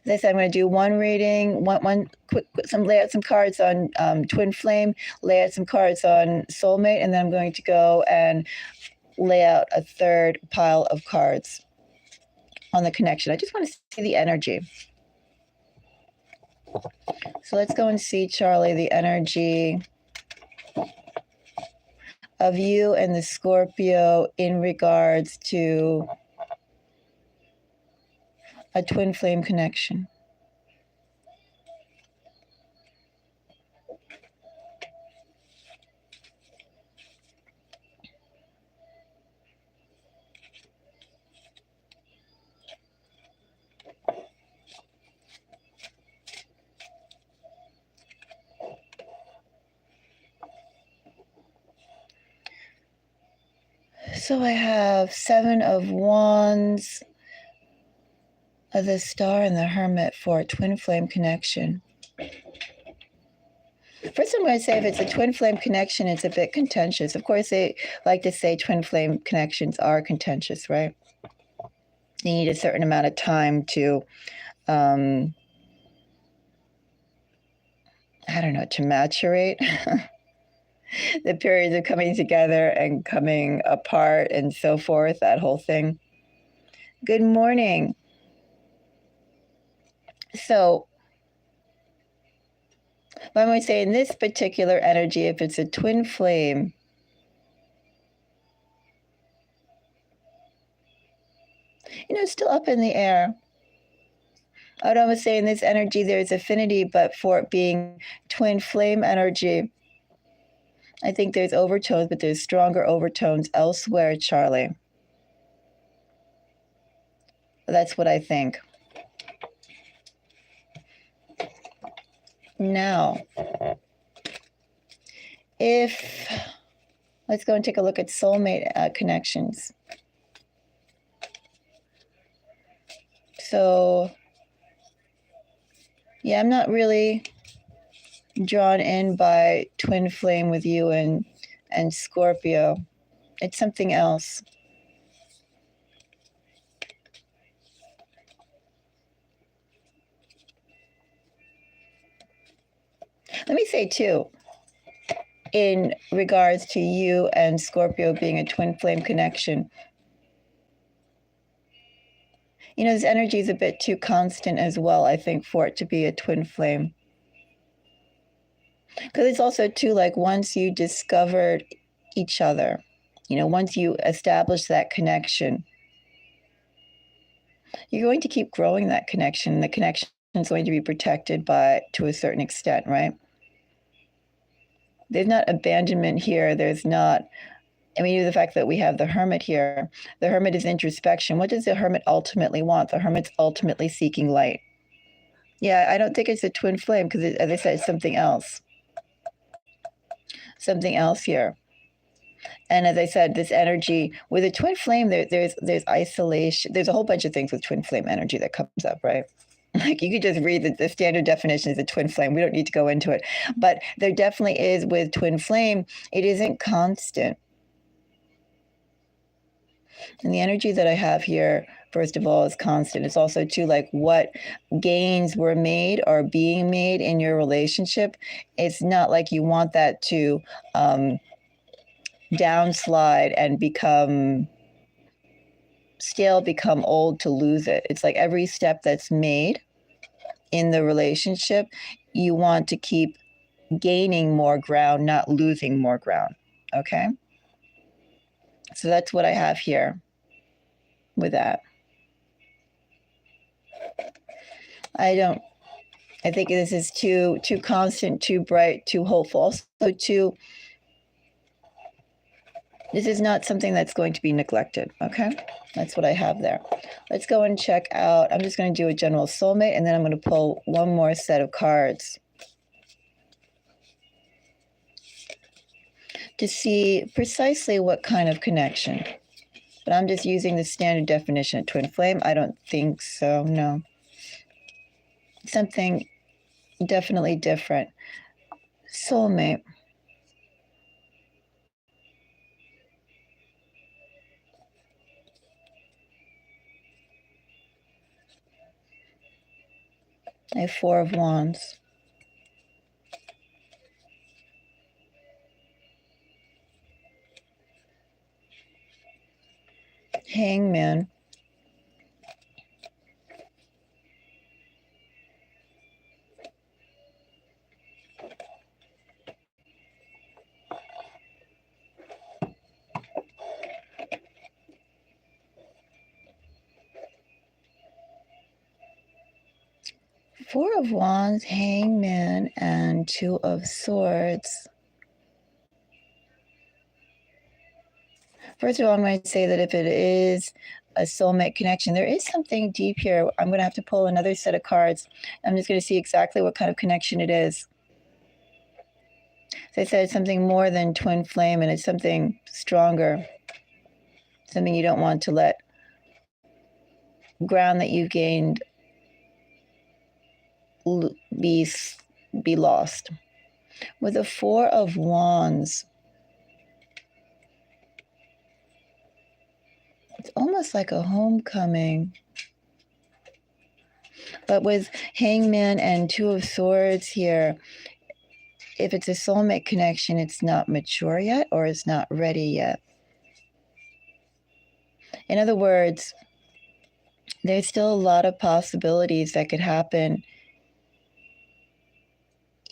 this, I'm going to do one reading, one quick, lay out some cards on twin flame, lay out some cards on soulmate, and then I'm going to go and lay out a third pile of cards on the connection. I just want to see the energy. So let's go and see, Charlie, the energy of you and the Scorpio in regards to a twin flame connection. So I have 7 of Wands, the Star, and the Hermit for a twin flame connection. First, I'm going to say if it's a twin flame connection, it's a bit contentious. Of course, they like to say twin flame connections are contentious, right? You need a certain amount of time to, to maturate. The periods of coming together and coming apart and so forth, that whole thing. Good morning. So, when we say in this particular energy, if it's a twin flame, it's still up in the air. I would almost say in this energy there's affinity, but for it being twin flame energy, I think there's overtones, but there's stronger overtones elsewhere, Charlie. That's what I think. Now, let's go and take a look at soulmate connections. So, yeah, I'm not really drawn in by twin flame with you and Scorpio. It's something else. Let me say too, in regards to you and Scorpio being a twin flame connection, this energy is a bit too constant as well, I think, for it to be a twin flame. Because it's also too, like, once you discovered each other, once you establish that connection, you're going to keep growing that connection. The connection is going to be protected to a certain extent, right? There's not abandonment here. There's not, the fact that we have the hermit here. The hermit is introspection. What does the hermit ultimately want? The hermit's ultimately seeking light. Yeah, I don't think it's a twin flame because, as I said, it's something else. Something else here. And as I said, this energy with a twin flame, there's isolation. There's a whole bunch of things with twin flame energy that comes up, right? Like, you could just read the standard definition is a twin flame. We don't need to go into it. But there definitely is with twin flame, it isn't constant. And the energy that I have here, first of all, is constant. It's also too, like, what gains were made or being made in your relationship. It's not like you want that to downslide and become stale, become old, to lose it. It's like every step that's made in the relationship, you want to keep gaining more ground, not losing more ground. Okay? So that's what I have here with that. I think this is too constant, too bright, too hopeful. Also, this is not something that's going to be neglected, okay? That's what I have there. Let's go and check out. I'm just going to do a general soulmate, and then I'm going to pull one more set of cards to see precisely what kind of connection. But I'm just using the standard definition of twin flame. I don't think so, no. Something definitely different. Soulmate. I have 4 of Wands. Hangman. Four of Wands, Hangman, and 2 of Swords. First of all, I'm going to say that if it is a soulmate connection, there is something deep here. I'm going to have to pull another set of cards. I'm just going to see exactly what kind of connection it is. As I said, it's something more than twin flame, and it's something stronger. Something you don't want to let ground that you've gained be lost. With the 4 of Wands, it's almost like a homecoming. But with Hangman and 2 of Swords here, if it's a soulmate connection, it's not mature yet, or it's not ready yet. In other words, there's still a lot of possibilities that could happen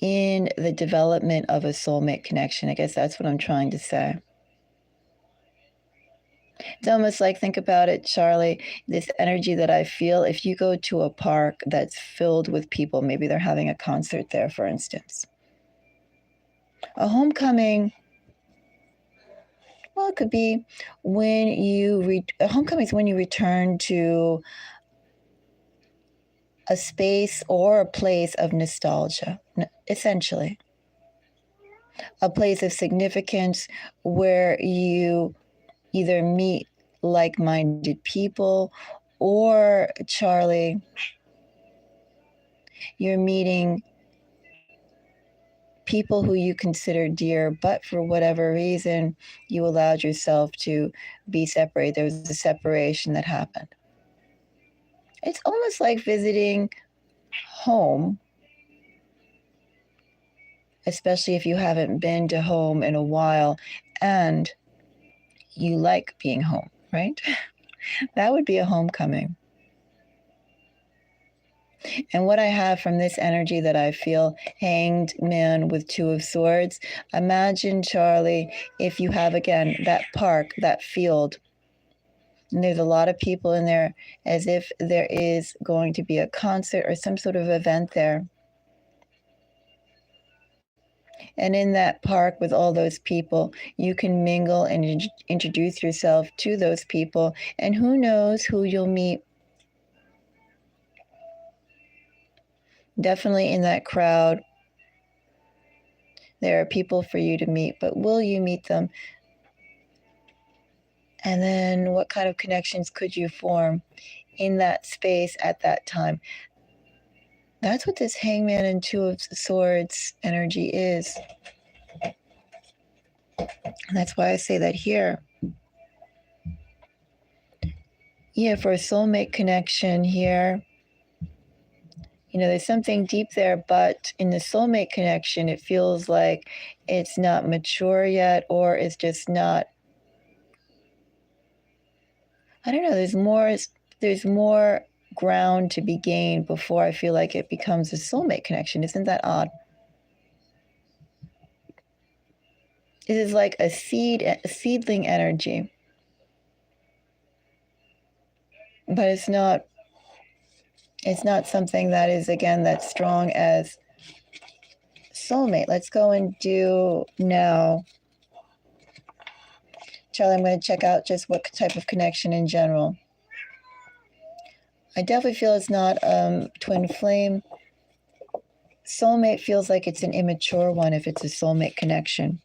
in the development of a soulmate connection. I guess that's what I'm trying to say. It's almost like, think about it, Charlie, this energy that I feel, if you go to a park that's filled with people, maybe they're having a concert there, for instance. A homecoming, well, it could be when a homecoming is when you return to a space or a place of nostalgia, essentially. A place of significance where you either meet like-minded people or, Charlie, you're meeting people who you consider dear, but for whatever reason, you allowed yourself to be separated. There was a separation that happened. It's almost like visiting home, especially if you haven't been to home in a while and you like being home, right? That would be a homecoming. And what I have from this energy that I feel, Hanged Man with Two of Swords, imagine, Charlie, if you have, again, that park, that field, and there's a lot of people in there, as if there is going to be a concert or some sort of event there. And in that park with all those people, you can mingle and introduce yourself to those people. And who knows who you'll meet. Definitely in that crowd, there are people for you to meet, but will you meet them? And then what kind of connections could you form in that space at that time? That's what this Hangman and Two of Swords energy is. And that's why I say that here. Yeah, for a soulmate connection here, there's something deep there, but in the soulmate connection, it feels like it's not mature yet, or it's just not, I don't know, there's more ground to be gained before I feel like it becomes a soulmate connection. Isn't that odd? It is like a seedling energy. But it's not something that is, again, that strong as soulmate. Let's go and do now. Charlie, I'm going to check out just what type of connection in general. I definitely feel it's not twin flame. Soulmate feels like it's an immature one if it's a soulmate connection.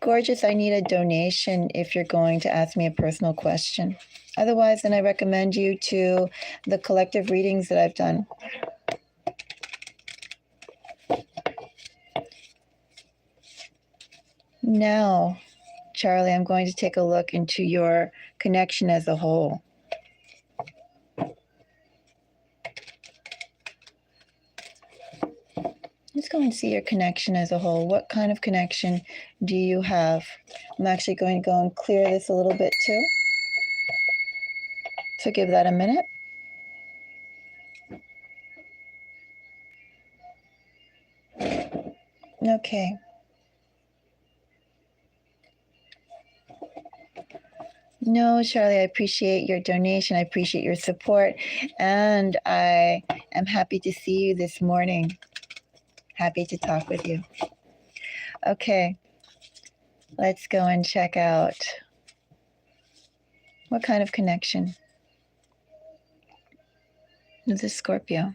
Gorgeous, I need a donation if you're going to ask me a personal question. Otherwise, then I recommend you to the collective readings that I've done. Now, Charlie, I'm going to take a look into your connection as a whole. Let's go and see your connection as a whole. What kind of connection do you have? I'm actually going to go and clear this a little bit too. So give that a minute. Okay. No, Charlie, I appreciate your donation. I appreciate your support. And I am happy to see you this morning. Happy to talk with you. Okay. Let's go and check out what kind of connection. The Scorpio.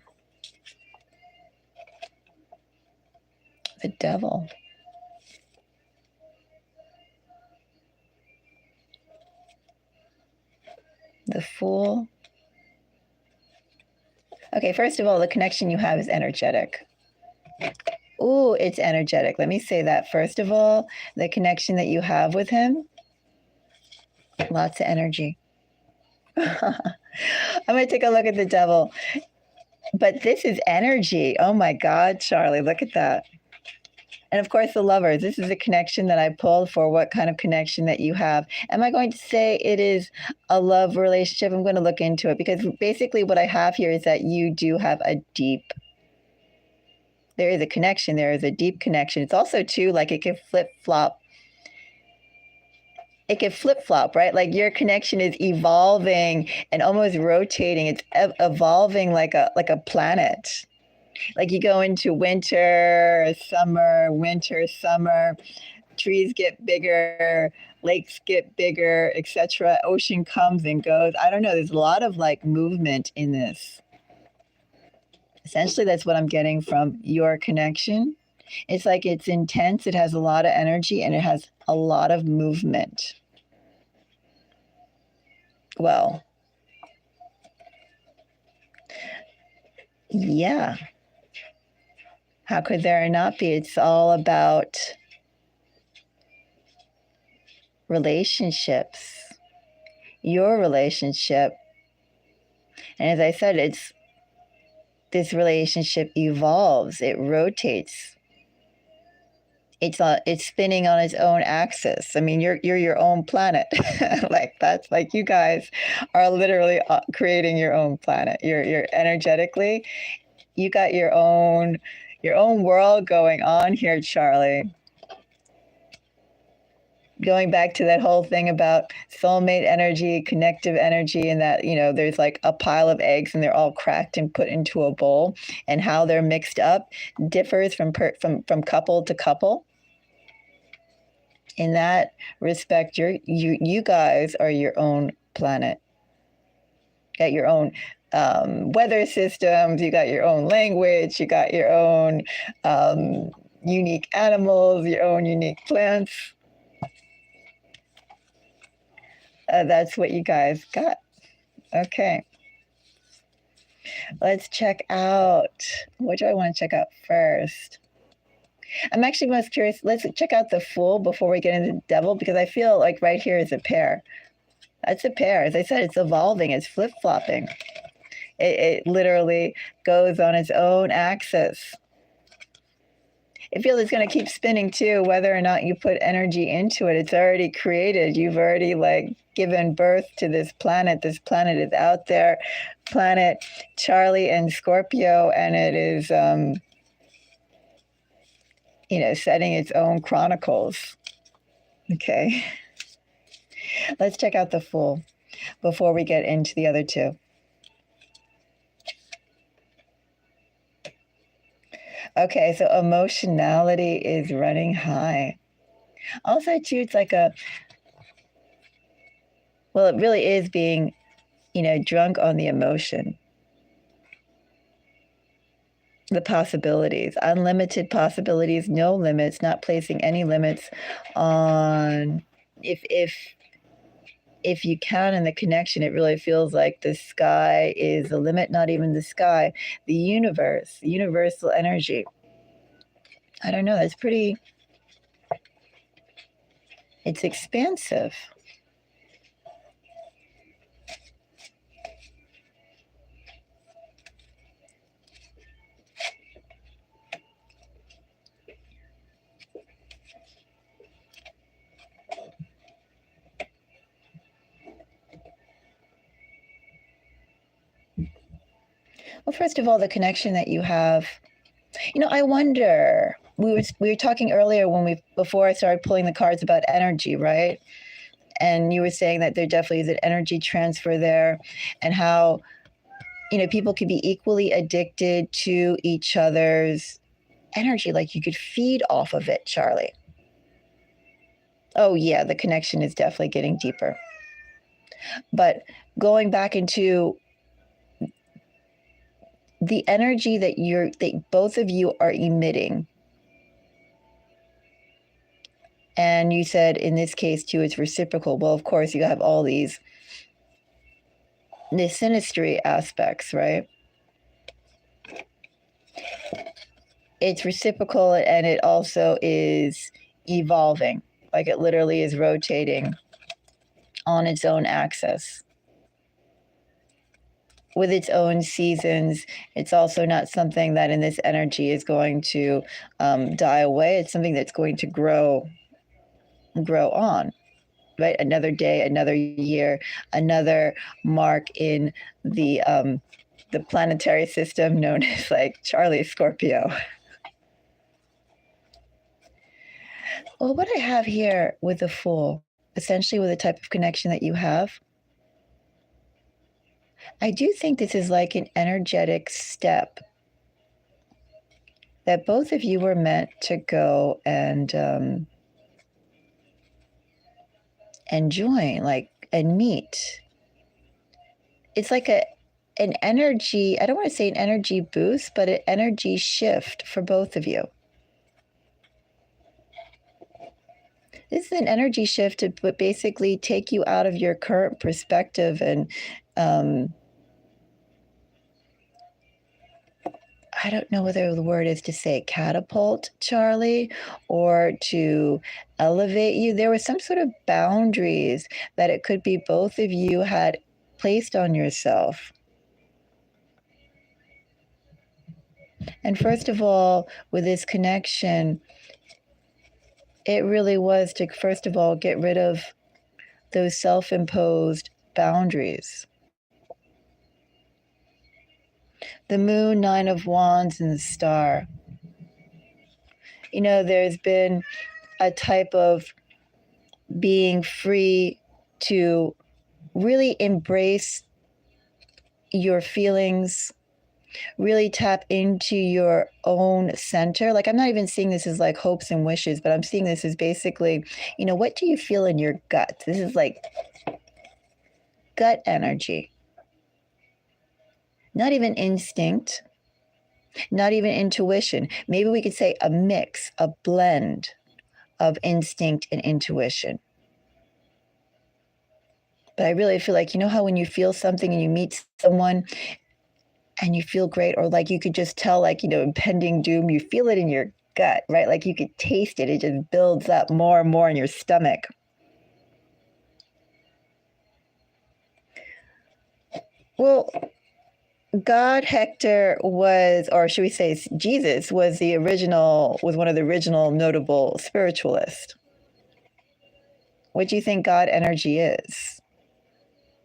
The Devil. The Fool. Okay, first of all, the connection you have is energetic. Ooh, it's energetic. Let me say that. First of all, the connection that you have with him, lots of energy. I'm going to take a look at the Devil. But this is energy. Oh my God, Charlie, look at that. And of course, the lovers. This is a connection that I pulled for what kind of connection that you have. Am I going to say it is a love relationship? I'm going to look into it, because basically what I have here is that you do have there is a connection. There is a deep connection. It's also too, like, it can flip flop. It can flip flop, right? Like your connection is evolving and almost rotating. It's evolving like a planet. Like you go into winter, summer, trees get bigger, lakes get bigger, etc. Ocean comes and goes. I don't know. There's a lot of like movement in this. Essentially, that's what I'm getting from your connection. It's like it's intense, it has a lot of energy, and it has a lot of movement. Well, yeah. How could there not be? It's all about relationships, your relationship. And as I said, this relationship evolves, it rotates. It's spinning on its own axis. I mean, you're your own planet. Like that's like you guys are literally creating your own planet. You're energetically, you got your own world going on here, Charlie. Going back to that whole thing about soulmate energy, connective energy, and that, there's like a pile of eggs and they're all cracked and put into a bowl, and how they're mixed up differs from couple to couple. In that respect, you guys are your own planet. Got your own weather systems, you got your own language, you got your own unique animals, your own unique plants. That's what you guys got. Okay. Let's check out. What do I want to check out first? I'm actually most curious. Let's check out the Fool before we get into the Devil, because I feel like right here is a pair. That's a pair. As I said, it's evolving. It's flip-flopping. It literally goes on its own axis. I feel it's going to keep spinning too, whether or not you put energy into it. It's already created. You've already like given birth to this planet. This planet is out there. Planet Charlie and Scorpio, and it is, setting its own chronicles. Okay. Let's check out the Fool before we get into the other two. Okay, so emotionality is running high. Also, too, it's like it really is being, drunk on the emotion. The possibilities, unlimited possibilities, no limits, not placing any limits on, if you count in the connection, it really feels like the sky is the limit, not even the sky, the universe, universal energy. I don't know, that's pretty, it's expansive. Well, first of all, the connection that you have, I wonder, we were talking earlier before I started pulling the cards about energy, right? And you were saying that there definitely is an energy transfer there, and how, people can be equally addicted to each other's energy. Like you could feed off of it, Charlie. Oh yeah, the connection is definitely getting deeper. But going back into the energy that both of you are emitting, and you said in this case too, it's reciprocal. Well, of course, you have all the synastry aspects, right? It's reciprocal, and it also is evolving. Like it literally is rotating on its own axis. with its own seasons. It's also not something that in this energy is going to die away. It's something that's going to grow on, right? Another day, another year, another mark in the planetary system known as like Charlie Scorpio. Well, what I have here with the Fool, essentially with the type of connection that you have, I do think this is like an energetic step that both of you were meant to go and join, like, and meet. It's like an energy, I don't want to say an energy boost, but an energy shift for both of you. This is an energy shift to basically take you out of your current perspective and I don't know whether the word is to say catapult, Charlie, or to elevate you. There were some sort of boundaries that it could be both of you had placed on yourself. And first of all, with this connection, it really was to, first of all, get rid of those self-imposed boundaries. The moon, 9 of wands, and the star. You know, there's been a type of being free to really embrace your feelings, really tap into your own center. Like, I'm not even seeing this as like hopes and wishes, but I'm seeing this as basically, you know, what do you feel in your gut? This is like gut energy. Not even instinct, not even intuition. Maybe we could say a mix, a blend of instinct and intuition. But I really feel like, you know how when you feel something and you meet someone and you feel great, or like you could just tell, like, you know, impending doom, you feel it in your gut, right? Like you could taste it. It just builds up more and more in your stomach. Well, God, Hector was, or should we say Jesus was one of the original notable spiritualists. What do you think God energy is?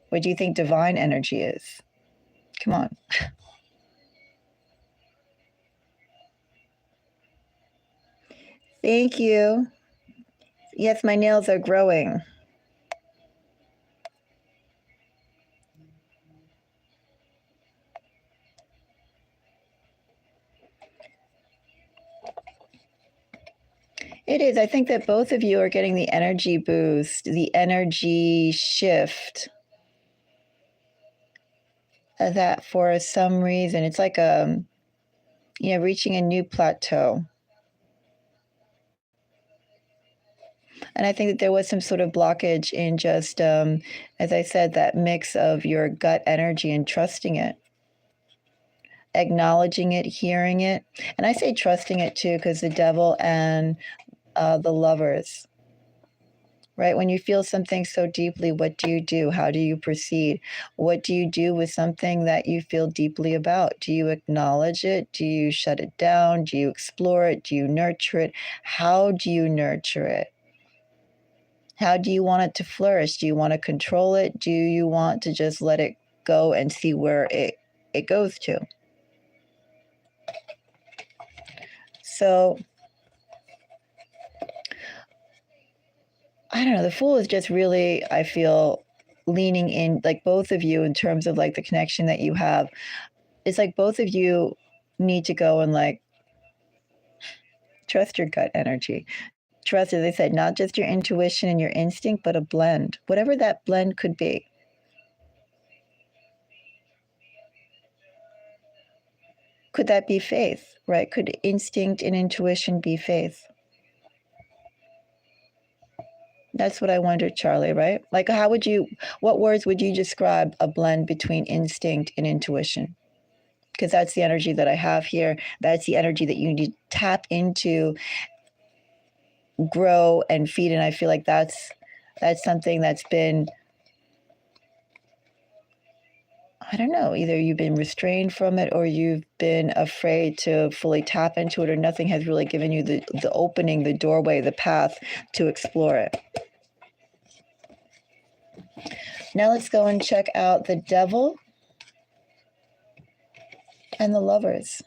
What do you think divine energy is? Come on. Thank you. Yes, my nails are growing. It is. I think that both of you are getting the energy boost, the energy shift. That for some reason, it's like you know, reaching a new plateau. And I think that there was some sort of blockage in just, as I said, that mix of your gut energy and trusting it, acknowledging it, hearing it. And I say trusting it too, because the devil and the lovers, right? When you feel something so deeply, what do you do? How do you proceed? What do you do with something that you feel deeply about? Do you acknowledge it? Do you shut it down? Do you explore it? Do you nurture it? How do you nurture it? How do you want it to flourish? Do you want to control it? Do you want to just let it go and see where it goes to? So, I don't know. The Fool is just really, I feel, leaning in, like both of you, in terms of like the connection that you have. It's like both of you need to go and like trust your gut energy. Trust, as I said, not just your intuition and your instinct, but a blend, whatever that blend could be. Could that be faith, right? Could instinct and intuition be faith? That's what I wondered, Charlie, right? Like, what words would you describe a blend between instinct and intuition? Because that's the energy that I have here. That's the energy that you need to tap into, grow, and feed. And I feel like that's something that's been I don't know, either you've been restrained from it or you've been afraid to fully tap into it, or nothing has really given you the opening, the doorway, the path to explore it. Now let's go and check out the Devil and the Lovers.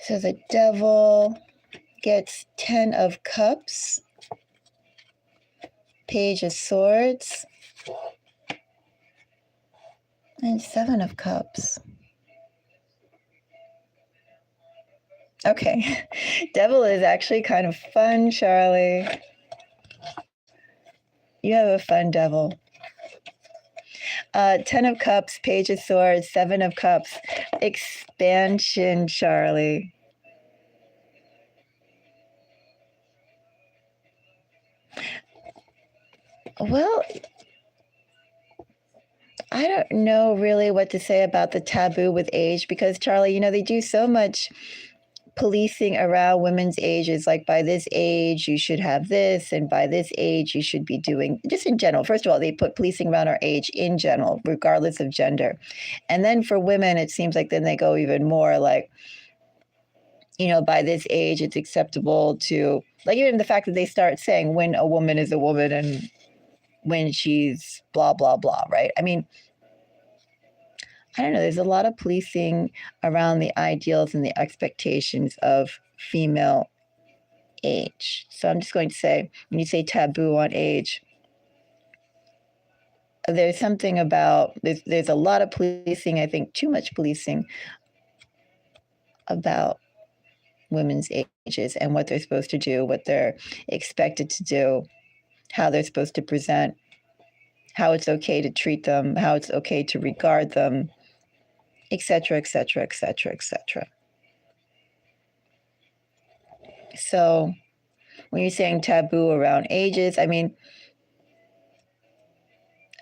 So the Devil gets 10 of Cups, Page of Swords, and 7 of Cups. Okay, Devil is actually kind of fun, Charlie. You have a fun Devil. 10 of Cups, Page of Swords, 7 of Cups. Expansion, Charlie. Well, I don't know really what to say about the taboo with age, because, Charlie, you know, they do so much policing around women's ages, like by this age you should have this, and by this age you should be doing, just in general. First of all, they put policing around our age in general, regardless of gender. And then for women, it seems like then they go even more like, you know, by this age it's acceptable to, like, even the fact that they start saying when a woman is a woman and when she's blah blah blah, right? I mean, I don't know, there's a lot of policing around the ideals and the expectations of female age. So I'm just going to say, when you say taboo on age, there's something about, there's a lot of policing, I think too much policing about women's ages and what they're supposed to do, what they're expected to do, how they're supposed to present, how it's okay to treat them, how it's okay to regard them, etc., etc., etc., etc. So when you're saying taboo around ages, I mean,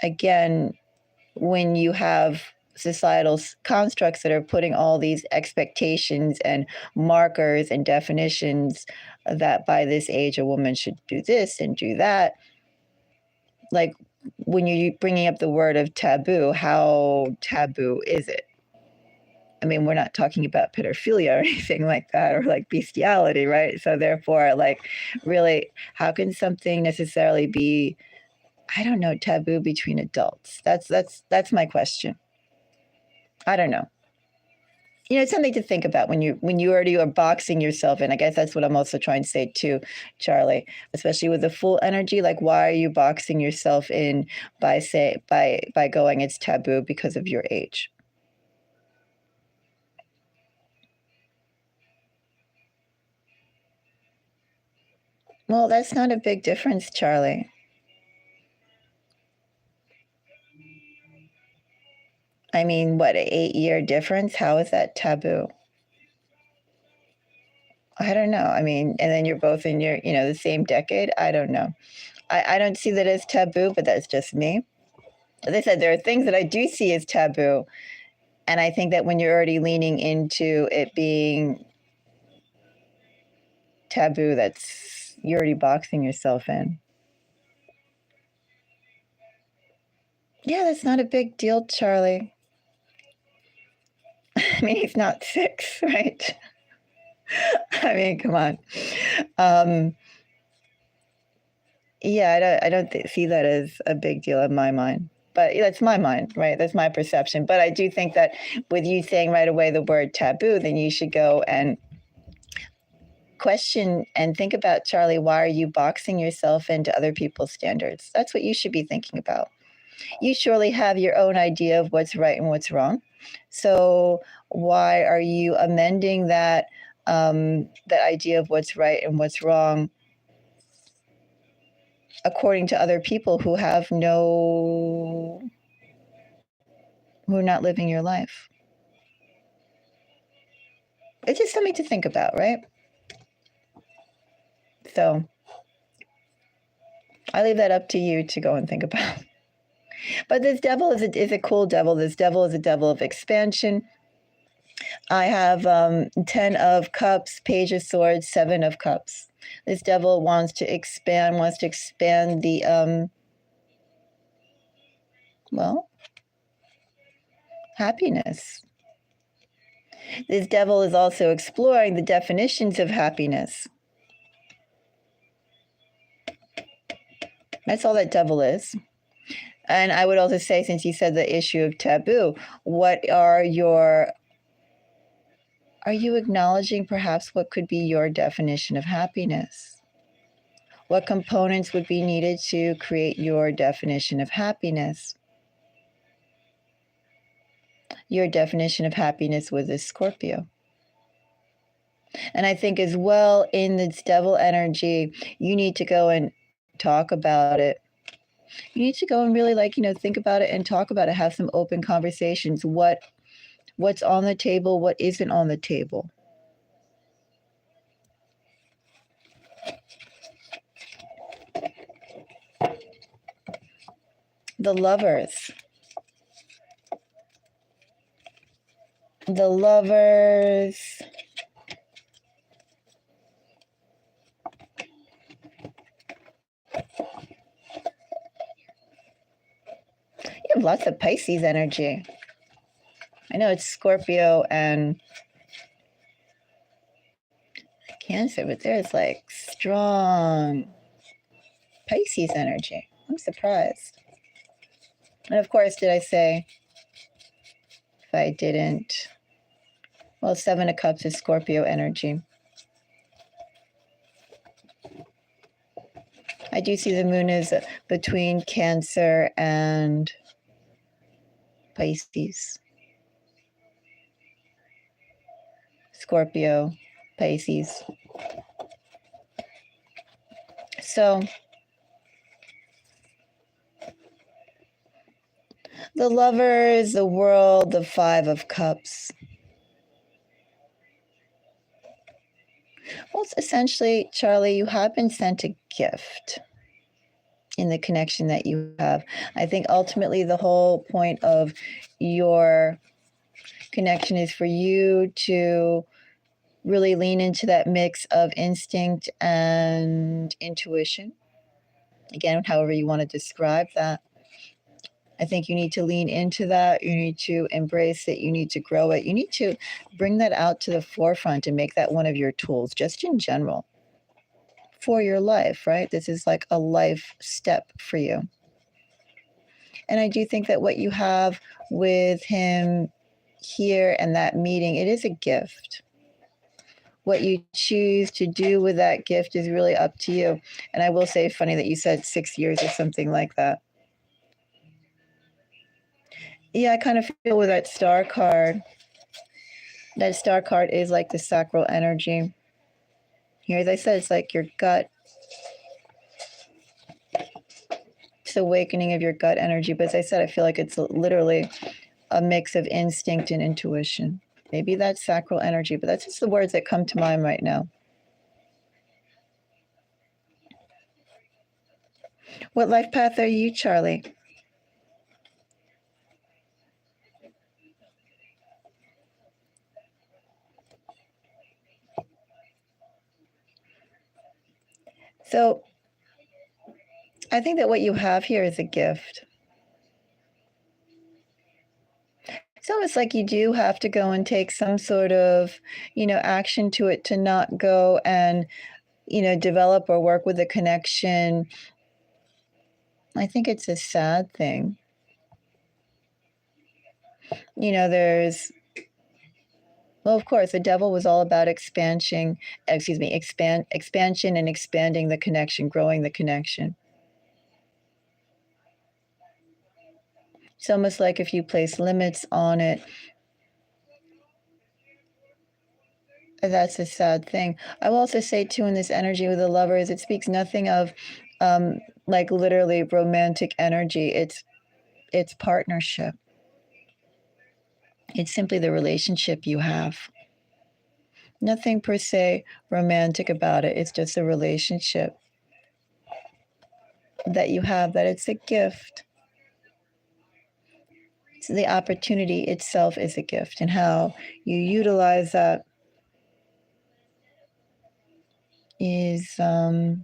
again, when you have societal constructs that are putting all these expectations and markers and definitions that by this age a woman should do this and do that, like when you're bringing up the word of taboo, how taboo is it? I mean, we're not talking about pedophilia or anything like that, or like bestiality, right? So therefore, like, really, how can something necessarily be, I don't know, taboo between adults? That's my question. I don't know. You know, it's something to think about when you already are boxing yourself in. I guess that's what I'm also trying to say too, Charlie, especially with the full energy. Like, why are you boxing yourself in by going it's taboo because of your age? Well, that's not a big difference, Charlie. I mean, what, an 8-year difference? How is that taboo? I don't know. I mean, and then you're both in your, you know, the same decade. I don't know. I don't see that as taboo, but that's just me. As I said, there are things that I do see as taboo. And I think that when you're already leaning into it being taboo, that's, you're already boxing yourself in. Yeah, that's not a big deal, Charlie. I mean, he's not 6, right? I mean, come on. Yeah, I don't see that as a big deal in my mind. But that's my mind, right? That's my perception. But I do think that with you saying right away the word taboo, then you should go and question and think about, Charlie, why are you boxing yourself into other people's standards? That's what you should be thinking about. You surely have your own idea of what's right and what's wrong. So why are you amending that that idea of what's right and what's wrong according to other people who have who are not living your life? It's just something to think about, right? So I leave that up to you to go and think about. But this devil is a cool devil. This devil is a devil of expansion. I have 10 of Cups, Page of Swords, 7 of Cups. This devil wants to expand the, well, happiness. This devil is also exploring the definitions of happiness. That's all that devil is. And I would also say, since you said the issue of taboo, are you acknowledging perhaps what could be your definition of happiness? What components would be needed to create your definition of happiness? Your definition of happiness was a Scorpio. And I think as well, in this devil energy, you need to go and talk about it. You need to go and really think about it and talk about it, have some open conversations. What's on the table, what isn't on the table. The Lovers. The Lovers. You have lots of Pisces energy. I know it's Scorpio and Cancer, but there's like strong Pisces energy. I'm surprised. And of course, did I say, if I didn't, well, Seven of Cups is Scorpio energy. I do see the moon is between Cancer and Pisces. Scorpio, Pisces. So the Lovers, the World, the Five of Cups. Well, it's essentially, Charlie, you have been sent a gift in the connection that you have. I think ultimately the whole point of your connection is for you to really lean into that mix of instinct and intuition. Again, however you want to describe that. I think you need to lean into that. You need to embrace it. You need to grow it. You need to bring that out to the forefront and make that one of your tools, just in general, for your life, right? This is like a life step for you. And I do think that what you have with him here and that meeting, it is a gift. What you choose to do with that gift is really up to you. And I will say, funny that you said 6 years or something like that. Yeah, I kind of feel with that star card is like the sacral energy. Here, as I said, it's like your gut. It's awakening of your gut energy. But as I said, I feel like it's literally a mix of instinct and intuition. Maybe that's sacral energy, but that's just the words that come to mind right now. What life path are you, Charlie? So I think that what you have here is a gift. It's almost like you do have to go and take some sort of, action to it, to not go and, develop or work with a connection. I think it's a sad thing. Well, of course, the devil was all about expansion and expanding the connection, growing the connection. It's almost like if you place limits on it, that's a sad thing. I will also say, too, in this energy with the Lovers, it speaks nothing of like literally romantic energy. It's partnership. It's simply the relationship you have. Nothing per se romantic about it. It's just a relationship that you have, that it's a gift. So the opportunity itself is a gift, and how you utilize that is, well,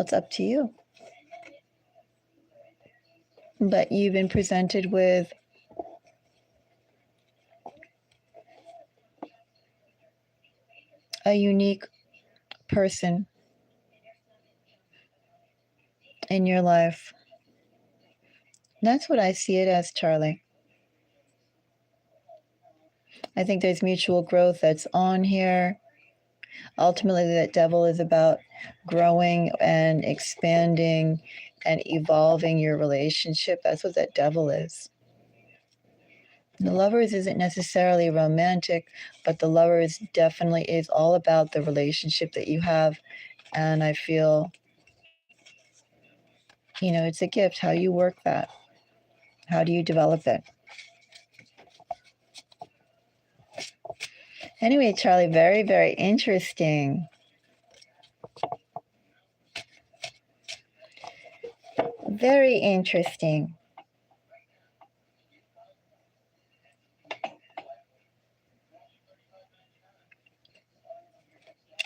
it's up to you. But you've been presented with a unique person in your life. That's what I see it as, Charlie. I think there's mutual growth that's on here. Ultimately, that devil is about growing and expanding and evolving your relationship. That's what that devil is. The lovers isn't necessarily romantic, but the lovers definitely is all about the relationship that you have. And I feel, it's a gift. How you work that? How do you develop it? Anyway, Charlie, very, very interesting. Very interesting.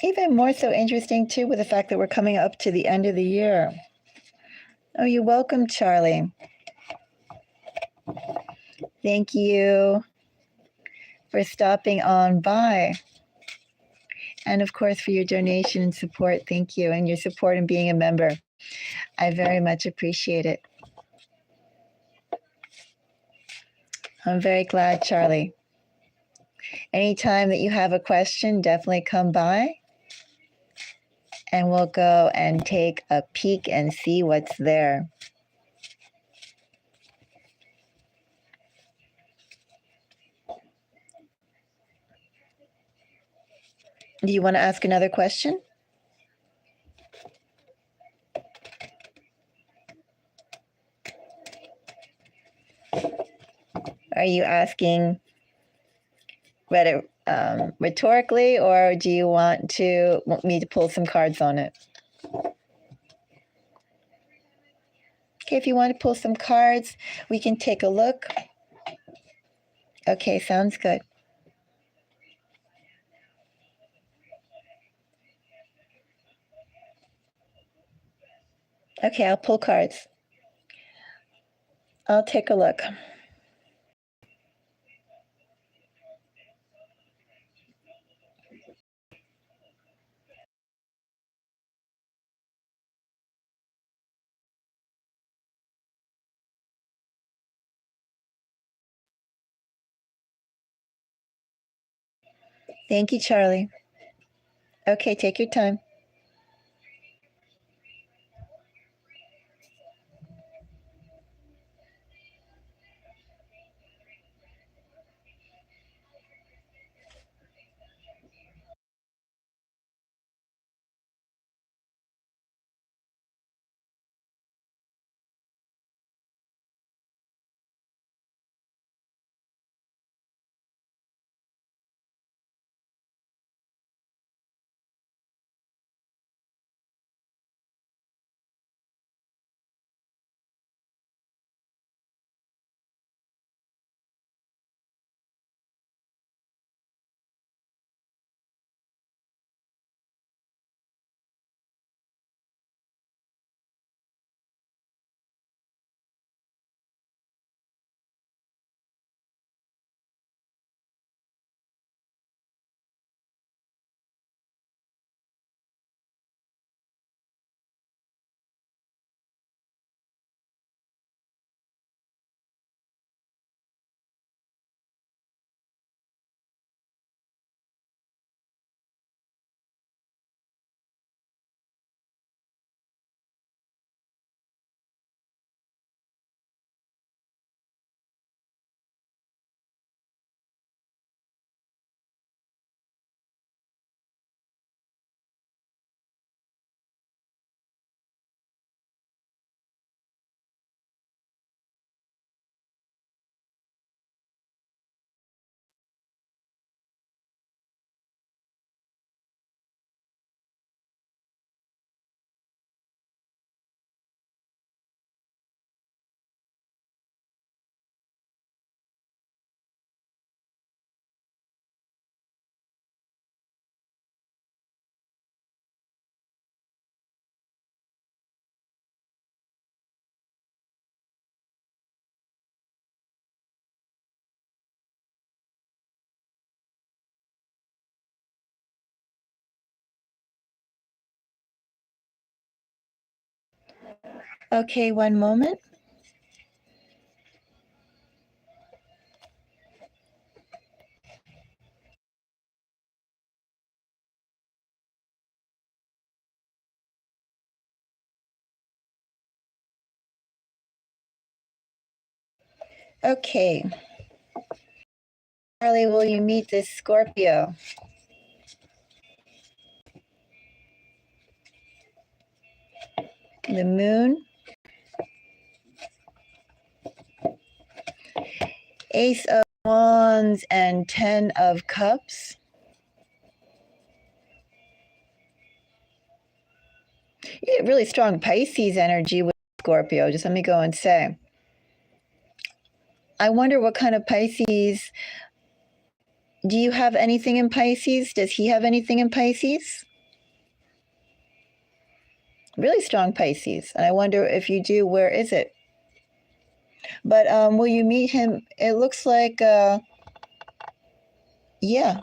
Even more so interesting, too, with the fact that we're coming up to the end of the year. Oh, you're welcome, Charlie. Thank you for stopping on by. And of course, for your donation and support. Thank you. And your support in being a member. I very much appreciate it. I'm very glad, Charlie. Anytime that you have a question, definitely come by and we'll go and take a peek and see what's there. Do you want to ask another question? Are you asking rhetorically, or do you want me to pull some cards on it? Okay, if you want to pull some cards, we can take a look. Okay, sounds good. Okay, I'll pull cards. I'll take a look. Thank you, Charlie. Okay, take your time. Okay, one moment. Okay. Charlie, will you meet this Scorpio? The moon, Ace of Wands, and 10 of Cups. You get really strong Pisces energy with Scorpio. Just let me go and say. I wonder what kind of Pisces. Do you have anything in Pisces? Does he have anything in Pisces? Really strong Pisces. And I wonder if you do, where is it? But will you meet him? It looks like, yeah,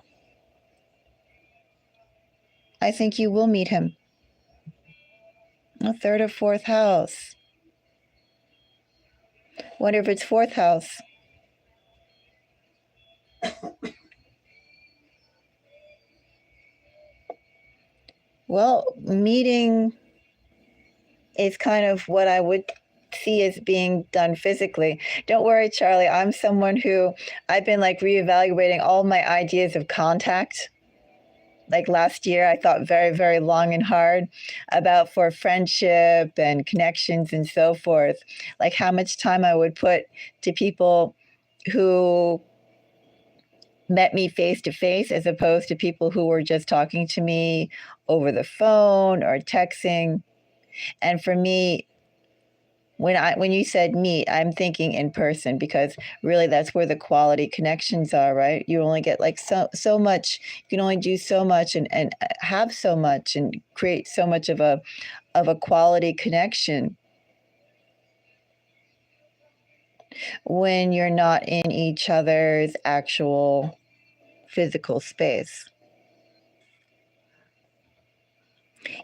I think you will meet him. A third or fourth house. Wonder if it's fourth house. Well, meeting is kind of what I would see as being done physically. Don't worry, Charlie. I'm someone who I've been like reevaluating all my ideas of contact. Like last year, I thought very, very long and hard about for friendship and connections and so forth, like how much time I would put to people who met me face to face as opposed to people who were just talking to me over the phone or texting. And for me, when you said meet, I'm thinking in person because really that's where the quality connections are, right? You only get like so much, you can only do so much and have so much and create so much of a quality connection when you're not in each other's actual physical space.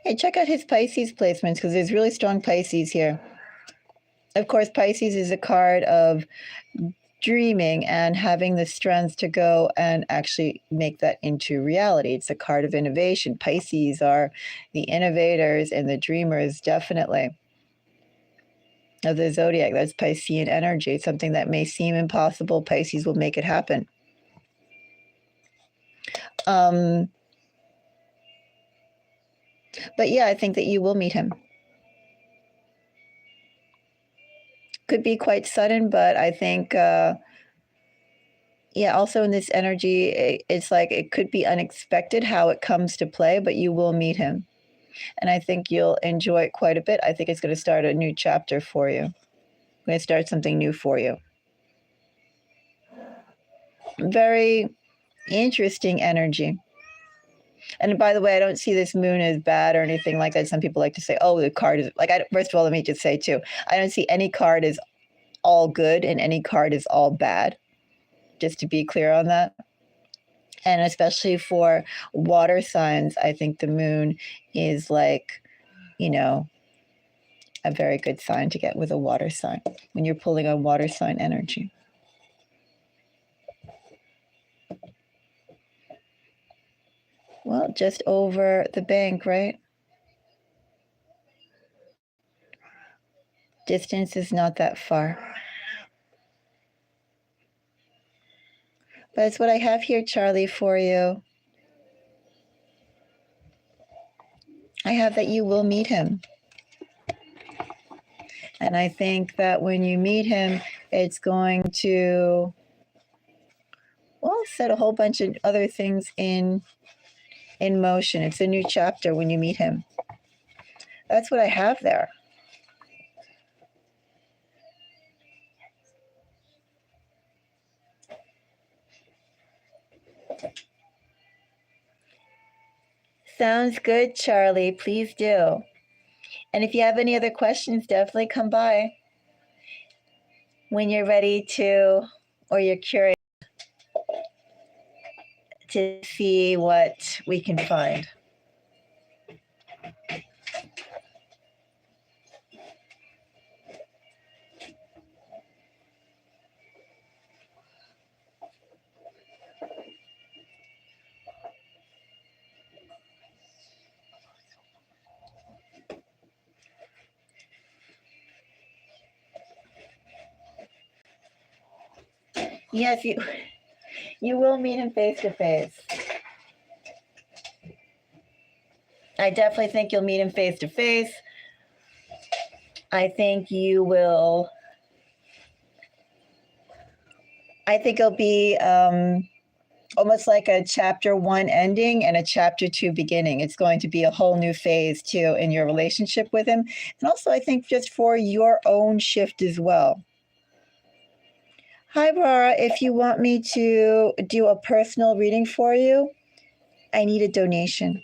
Hey, check out his Pisces placements because there's really strong Pisces here. Of course, Pisces is a card of dreaming and having the strength to go and actually make that into reality. It's a card of innovation. Pisces are the innovators and the dreamers, definitely. Of the zodiac, that's Piscean energy. Something that may seem impossible, Pisces will make it happen. But yeah, I think that you will meet him. Could be quite sudden, but I think, yeah, also in this energy, it's like it could be unexpected how it comes to play, but you will meet him. And I think you'll enjoy it quite a bit. I think it's going to start a new chapter for you. I'm going to start something new for you. Very interesting energy. And by the way, I don't see this moon as bad or anything like that. Some people like to say, oh, the card is like, first of all, let me just say too, I don't see any card as all good and any card is all bad, just to be clear on that. And especially for water signs, I think the moon is like, you know, a very good sign to get with a water sign when you're pulling on water sign energy. Well, just over the bank, right? Distance is not that far. But it's what I have here, Charlie, for you. I have that you will meet him. And I think that when you meet him, it's going to, well, set a whole bunch of other things in motion. It's a new chapter when you meet him. That's what I have there. Sounds good, Charlie. Please do. And if you have any other questions, definitely come by when you're ready to, or you're curious to see what we can find. Yes, you will meet him face to face. I definitely think you'll meet him face to face. I think you will. I think it'll be almost like a chapter 1 ending and a chapter 2 beginning. It's going to be a whole new phase too in your relationship with him. And also, I think just for your own shift as well. Hi, Rara. If you want me to do a personal reading for you, I need a donation.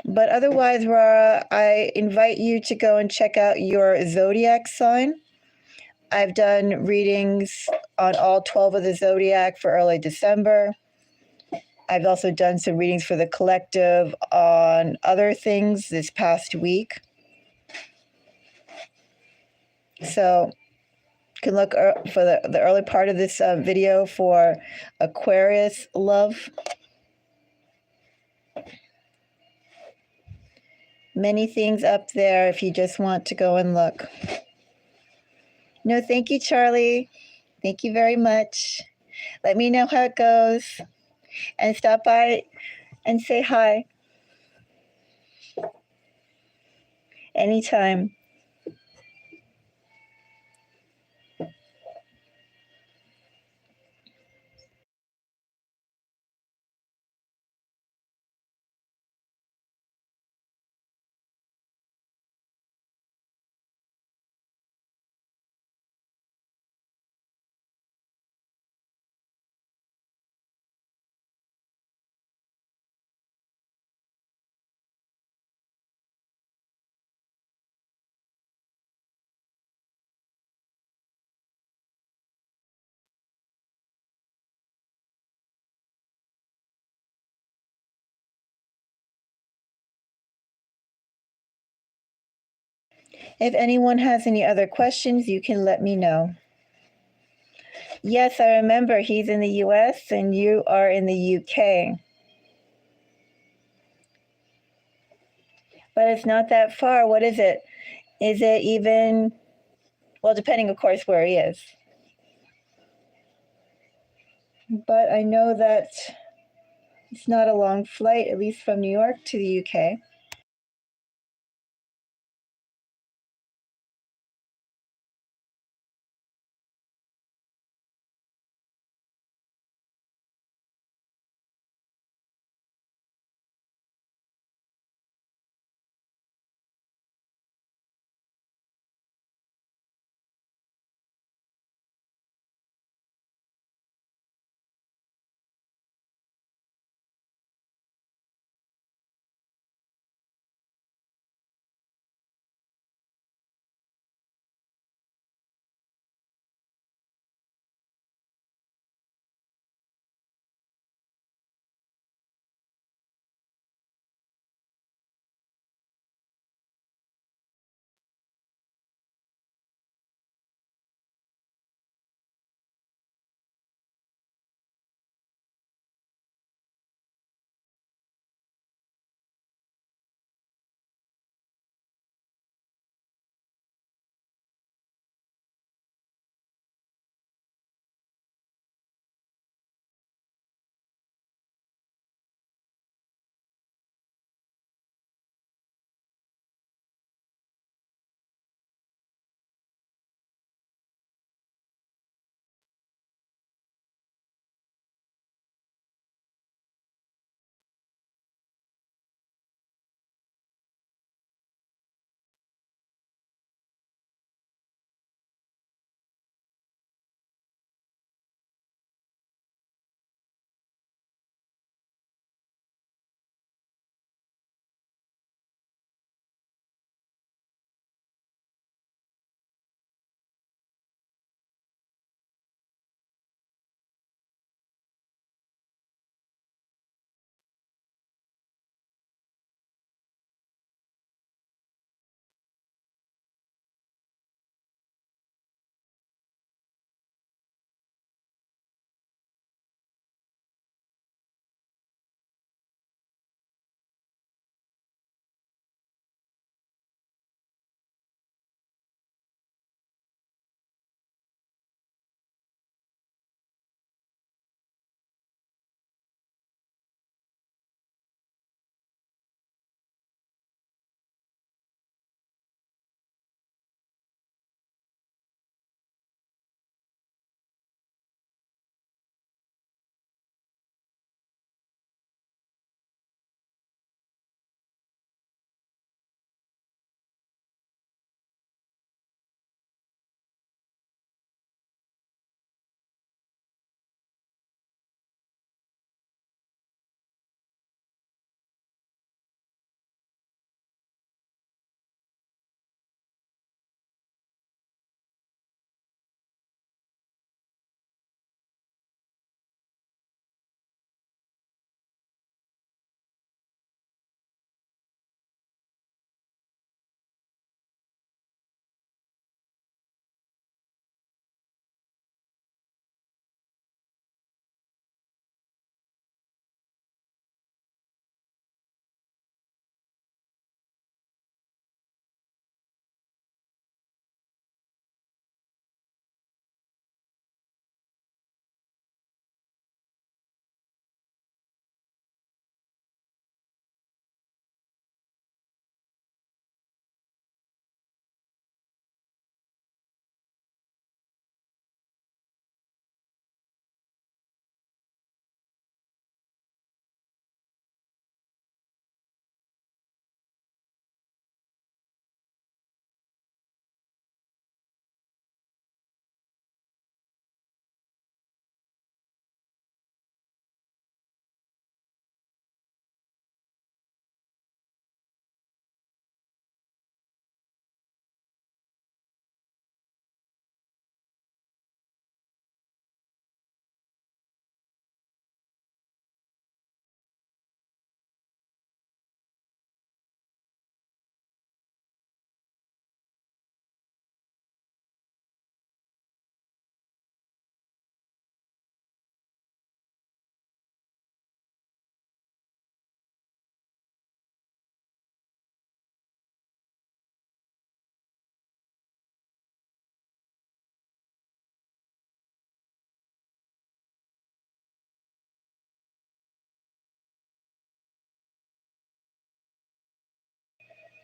But otherwise, Rara, I invite you to go and check out your zodiac sign. I've done readings on all 12 of the zodiac for early December. I've also done some readings for the collective on other things this past week. So you can look for the early part of this video for Aquarius love. Many things up there if you just want to go and look. No, thank you, Charlie. Thank you very much. Let me know how it goes. And stop by and say hi. Anytime. If anyone has any other questions, you can let me know. Yes, I remember he's in the US and you are in the UK. But it's not that far. What is it? Is it even, well, depending, of course, where he is. But I know that it's not a long flight, at least from New York to the UK.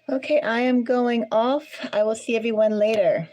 Okay, I am going off. I will see everyone later.